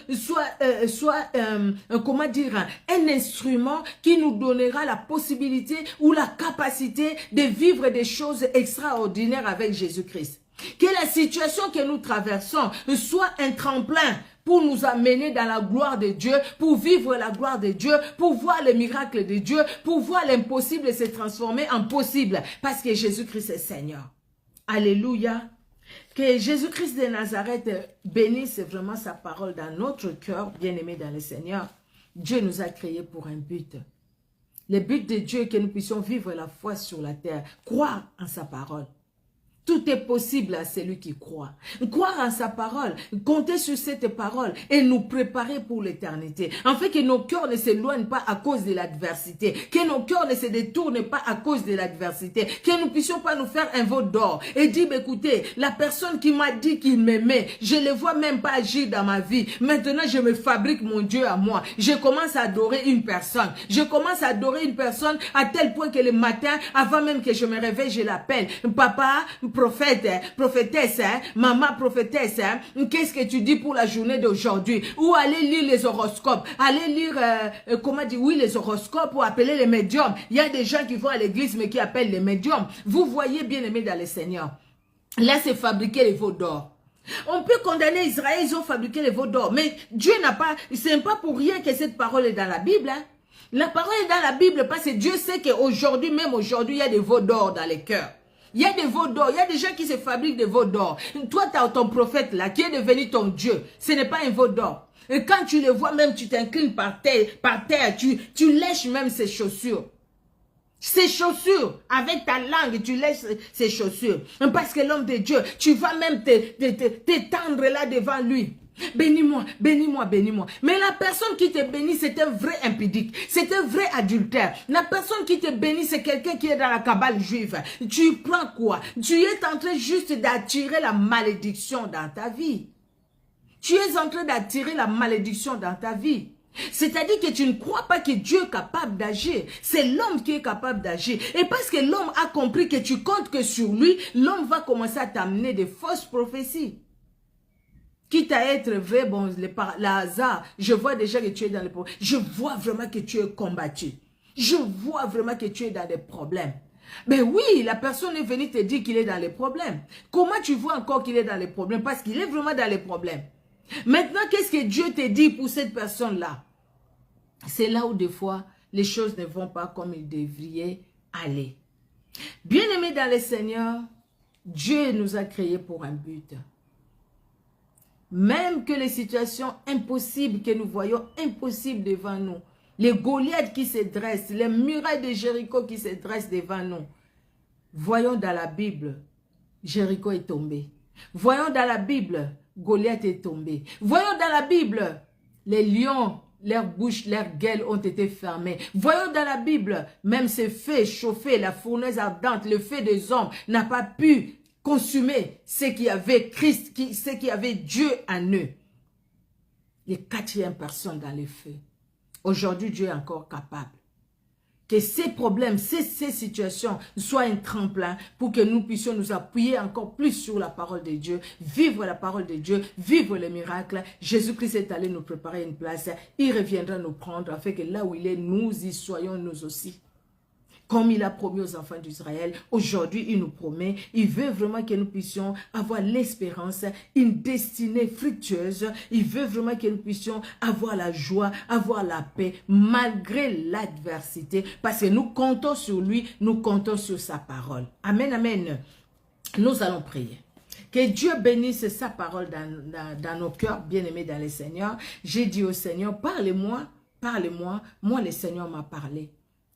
comment dire, un instrument qui nous donnera la possibilité ou la capacité de vivre des choses extraordinaires avec Jésus-Christ. Que la situation que nous traversons soit un tremplin pour nous amener dans la gloire de Dieu, pour vivre la gloire de Dieu, pour voir les miracles de Dieu, pour voir l'impossible se transformer en possible, parce que Jésus-Christ est Seigneur. Alléluia. Que Jésus-Christ de Nazareth bénisse vraiment sa parole dans notre cœur, bien-aimé dans le Seigneur. Dieu nous a créés pour un but. Le but de Dieu est que nous puissions vivre la foi sur la terre, croire en sa parole. Tout est possible à celui qui croit. Croire en sa parole, compter sur cette parole et nous préparer pour l'éternité. En fait, que nos cœurs ne s'éloignent pas à cause de l'adversité. Que nos cœurs ne se détournent pas à cause de l'adversité. Que nous ne puissions pas nous faire un veau d'or et dire, écoutez, la personne qui m'a dit qu'il m'aimait, je ne le vois même pas agir dans ma vie. Maintenant, je me fabrique mon Dieu à moi. Je commence à adorer une personne. Je commence à adorer une personne à tel point que le matin, avant même que je me réveille, je l'appelle. Papa, prophète, prophétesse, maman prophétesse, qu'est-ce que tu dis pour la journée d'aujourd'hui? Ou aller lire les horoscopes, aller lire, comment dire, oui, les horoscopes, ou appeler les médiums. Il y a des gens qui vont à l'église mais qui appellent les médiums. Vous voyez, bien aimé dans le Seigneur, là c'est fabriquer les veaux d'or. On peut condamner Israël, ils ont fabriqué les veaux d'or, mais Dieu n'a pas, c'est pas pour rien que cette parole est dans la Bible, hein. La parole est dans la Bible parce que Dieu sait qu'aujourd'hui, même aujourd'hui, il y a des veaux d'or dans les cœurs. Il y a des veaux d'or, il y a des gens qui se fabriquent des veaux d'or. Toi, tu as ton prophète là, qui est devenu ton Dieu. Ce n'est pas un veau d'or. Et quand tu le vois, même tu t'inclines par terre, tu lèches même ses chaussures. Ses chaussures, avec ta langue, tu lèches ses chaussures. Parce que l'homme de Dieu, tu vas même t'étendre là devant lui. Bénis-moi, bénis-moi, bénis-moi. Mais la personne qui te bénit, c'est un vrai impudique. C'est un vrai adultère. La personne qui te bénit, c'est quelqu'un qui est dans la cabale juive. Tu prends quoi? Tu es en train juste d'attirer la malédiction dans ta vie. Tu es en train d'attirer la malédiction dans ta vie. C'est-à-dire que tu ne crois pas que Dieu est capable d'agir. C'est l'homme qui est capable d'agir. Et parce que l'homme a compris que tu comptes que sur lui, l'homme va commencer à t'amener des fausses prophéties. Quitte à être vrai, bon, le hasard, je vois déjà que tu es dans les problèmes. Je vois vraiment que tu es combattu. Je vois vraiment que tu es dans des problèmes. Mais oui, la personne est venue te dire qu'il est dans les problèmes. Comment tu vois encore qu'il est dans les problèmes? Parce qu'il est vraiment dans les problèmes. Maintenant, qu'est-ce que Dieu te dit pour cette personne-là? C'est là où des fois, les choses ne vont pas comme ils devraient aller. Bien-aimés dans le Seigneur, Dieu nous a créés pour un but. Même que les situations impossibles que nous voyons, impossibles devant nous, les Goliaths qui se dressent, les murailles de Jéricho qui se dressent devant nous, voyons dans la Bible, Jéricho est tombé. Voyons dans la Bible, Goliath est tombé. Voyons dans la Bible, les lions, leurs bouches, leurs gueules ont été fermées. Voyons dans la Bible, même ce feu chauffé, la fournaise ardente, le feu des hommes n'a pas pu consumer ce qui avait Christ, ce qui avait Dieu en eux. les quatrièmes personnes dans les feux. Aujourd'hui, Dieu est encore capable. Que ces problèmes, ces situations soient un tremplin pour que nous puissions nous appuyer encore plus sur la parole de Dieu, vivre la parole de Dieu, vivre les miracles. Jésus-Christ est allé nous préparer une place. Il reviendra nous prendre afin que là où il est, nous y soyons nous aussi. Comme il a promis aux enfants d'Israël, aujourd'hui il nous promet, il veut vraiment que nous puissions avoir l'espérance, une destinée fructueuse. Il veut vraiment que nous puissions avoir la joie, avoir la paix, malgré l'adversité, parce que nous comptons sur lui, nous comptons sur sa parole. Amen, amen. Nous allons prier. Que Dieu bénisse sa parole dans nos cœurs, bien-aimés dans le Seigneur. J'ai dit au Seigneur, parlez-moi, parlez-moi. Moi, le Seigneur m'a parlé.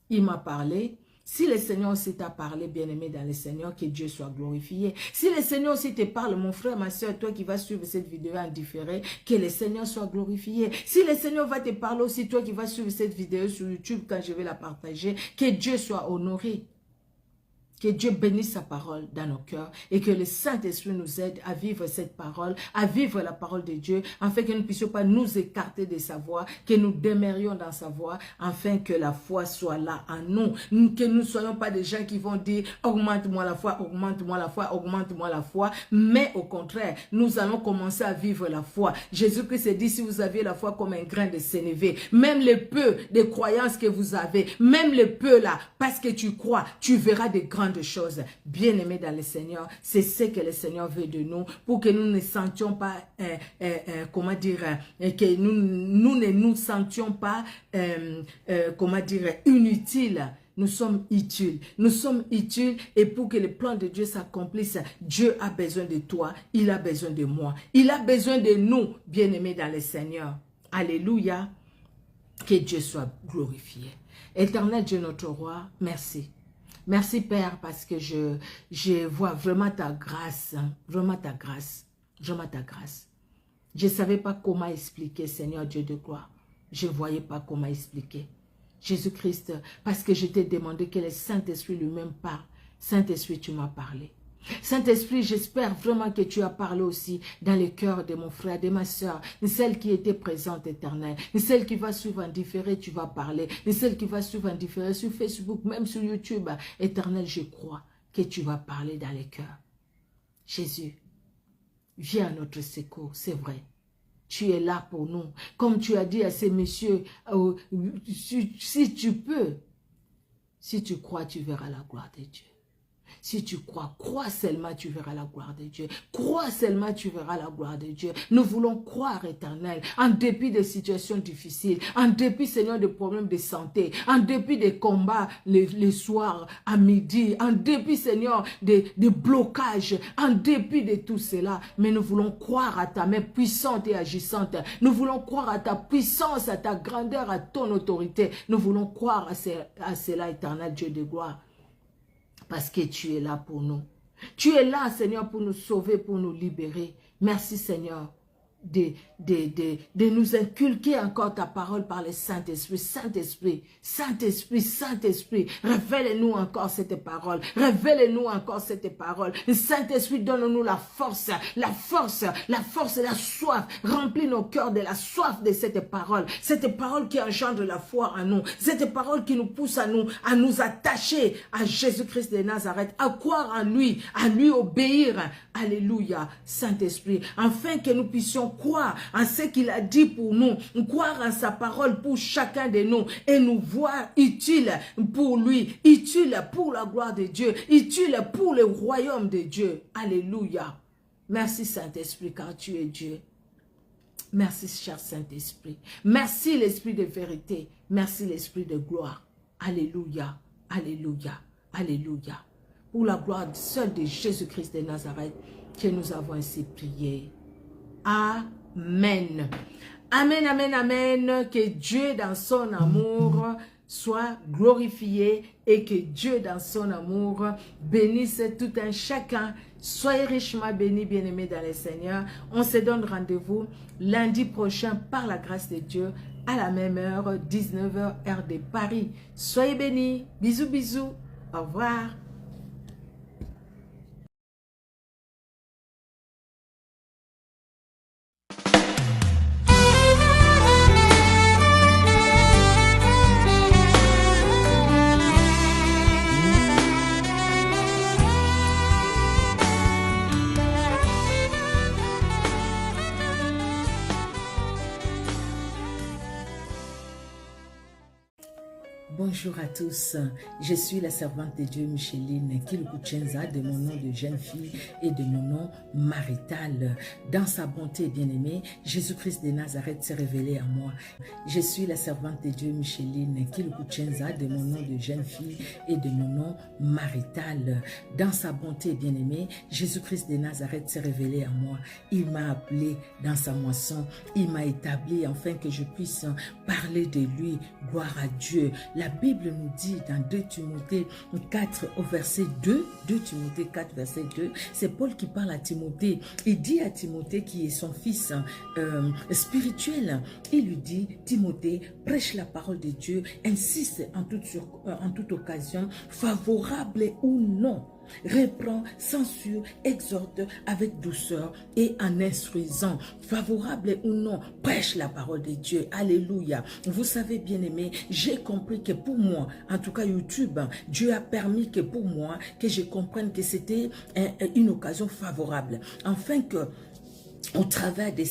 Il m'a parlé. Si le Seigneur aussi t'a parlé, bien-aimé dans le Seigneur, que Dieu soit glorifié. Si le Seigneur aussi te parle, mon frère, ma soeur, toi qui vas suivre cette vidéo en différé, que le Seigneur soit glorifié. Si le Seigneur va te parler aussi, toi qui vas suivre cette vidéo sur YouTube quand je vais la partager, que Dieu soit honoré. Que Dieu bénisse sa parole dans nos cœurs et que le Saint-Esprit nous aide à vivre cette parole, à vivre la parole de Dieu, afin que nous ne puissions pas nous écarter de sa voix, que nous demeurions dans sa voix, afin que la foi soit là en nous. Que nous ne soyons pas des gens qui vont dire « augmente-moi la foi, augmente-moi la foi, augmente-moi la foi », mais au contraire, nous allons commencer à vivre la foi. Jésus-Christ dit « si vous aviez la foi comme un grain de sénévé, même le peu de croyances que vous avez, même le peu là, parce que tu crois, tu verras des grandes choses. » Bien-aimés dans le Seigneur, c'est ce que le Seigneur veut de nous, pour que nous ne sentions pas, comment dire, que nous ne nous sentions pas, comment dire, inutiles. Nous sommes utiles. Nous sommes utiles et pour que le plan de Dieu s'accomplisse, Dieu a besoin de toi, il a besoin de moi. Il a besoin de nous, bien-aimés dans le Seigneur. Alléluia. Que Dieu soit glorifié. Éternel Dieu notre roi, merci. Merci Père parce que je vois vraiment ta grâce, vraiment ta grâce, vraiment ta grâce. Je ne savais pas comment expliquer, Seigneur Dieu de gloire. Je ne voyais pas comment expliquer. Jésus-Christ, parce que je t'ai demandé que le Saint-Esprit lui-même parle. Saint-Esprit, tu m'as parlé. Saint-Esprit, j'espère vraiment que tu as parlé aussi dans le cœur de mon frère, de ma soeur, de celle qui était présente, éternelle, de celle qui va suivre en différé, tu vas parler, de celle qui va suivre en différé sur Facebook, même sur YouTube, éternel, je crois que tu vas parler dans les cœurs. Jésus, viens à notre secours, c'est vrai. Tu es là pour nous. Comme tu as dit à ces messieurs, si tu peux, si tu crois, tu verras la gloire de Dieu. Si tu crois, crois seulement, tu verras la gloire de Dieu. Crois seulement, tu verras la gloire de Dieu. Nous voulons croire, éternel, en dépit des situations difficiles, en dépit, Seigneur, des problèmes de santé, en dépit des combats les soirs, à midi, en dépit, Seigneur, des blocages, en dépit de tout cela. Mais nous voulons croire à ta main puissante et agissante. Nous voulons croire à ta puissance, à ta grandeur, à ton autorité. Nous voulons croire à cela, éternel Dieu de gloire. Parce que tu es là pour nous. Tu es là, Seigneur, pour nous sauver, pour nous libérer. Merci, Seigneur, de nous inculquer encore ta parole par le Saint-Esprit. Saint-Esprit, Saint-Esprit, Saint-Esprit, révèle-nous encore cette parole. Révèle-nous encore cette parole. Saint-Esprit, donne-nous la force, la force, la force, la soif. Remplis nos cœurs de la soif de cette parole qui engendre la foi en nous. Cette parole qui nous pousse à nous attacher à Jésus-Christ de Nazareth, à croire en lui, à lui obéir. Alléluia, Saint-Esprit, afin que nous puissions croire en ce qu'il a dit pour nous, croire en sa parole pour chacun de nous et nous voir utiles pour lui, utiles pour la gloire de Dieu, utiles pour le royaume de Dieu. Alléluia. Merci Saint-Esprit car tu es Dieu. Merci cher Saint-Esprit. Merci l'Esprit de vérité. Merci l'Esprit de gloire. Alléluia. Alléluia. Alléluia. Pour la gloire seule de Jésus-Christ de Nazareth que nous avons ainsi prié. Amen. Amen, amen, amen. Que Dieu dans son amour soit glorifié et que Dieu dans son amour bénisse tout un chacun. Soyez richement bénis, bien-aimés dans le Seigneur. On se donne rendez-vous lundi prochain par la grâce de Dieu à la même heure, 19h, heure de Paris. Soyez bénis. Bisous, bisous. Au revoir. Bonjour à tous, je suis la servante de Dieu Micheline Kilkuchenza, de mon nom de jeune fille et de mon nom marital. Dans sa bonté bien-aimée, Jésus-Christ de Nazareth s'est révélé à moi. Je suis la servante de Dieu Micheline Kilkuchenza, de mon nom de jeune fille et de mon nom marital. Dans sa bonté bien-aimée, Jésus-Christ de Nazareth s'est révélé à moi. Il m'a appelé dans sa moisson, il m'a établi afin que je puisse parler de lui. Gloire à Dieu. La Bible nous dit dans 2 Timothée 4 au verset 2, 2 Timothée 4 verset 2, c'est Paul qui parle à Timothée. Il dit à Timothée qui est son fils spirituel, il lui dit, Timothée, prêche la parole de Dieu, insiste en toute occasion, favorable ou non. Reprend, censure, exhorte avec douceur et en instruisant, favorable ou non, prêche la parole de Dieu. Alléluia. Vous savez, bien-aimé, j'ai compris que pour moi, en tout cas YouTube, Dieu a permis que pour moi, que je comprenne que c'était une occasion favorable, afin que au travers de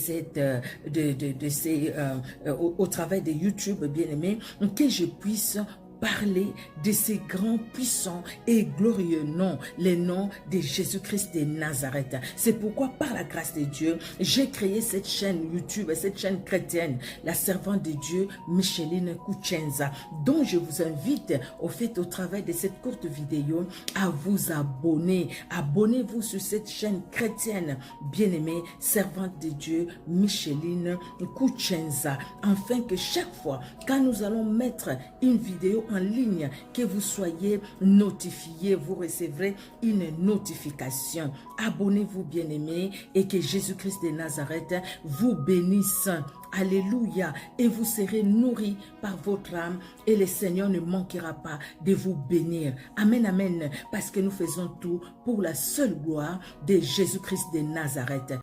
au travers de YouTube, bien-aimé, que je puisse parler de ces grands, puissants et glorieux noms, les noms de Jésus-Christ de Nazareth. C'est pourquoi, par la grâce de Dieu, j'ai créé cette chaîne YouTube, cette chaîne chrétienne, la servante de Dieu, Micheline Kuchenza, dont je vous invite, au travers de cette courte vidéo, à vous abonner. Abonnez-vous sur cette chaîne chrétienne, bien-aimée, servante de Dieu, Micheline Kuchenza, afin que chaque fois, quand nous allons mettre une vidéo en ligne, que vous soyez notifiés, vous recevrez une notification. Abonnez-vous, bien-aimés, et que Jésus-Christ de Nazareth vous bénisse. Alléluia. Et vous serez nourris par votre âme et le Seigneur ne manquera pas de vous bénir. Amen, amen. Parce que nous faisons tout pour la seule gloire de Jésus-Christ de Nazareth.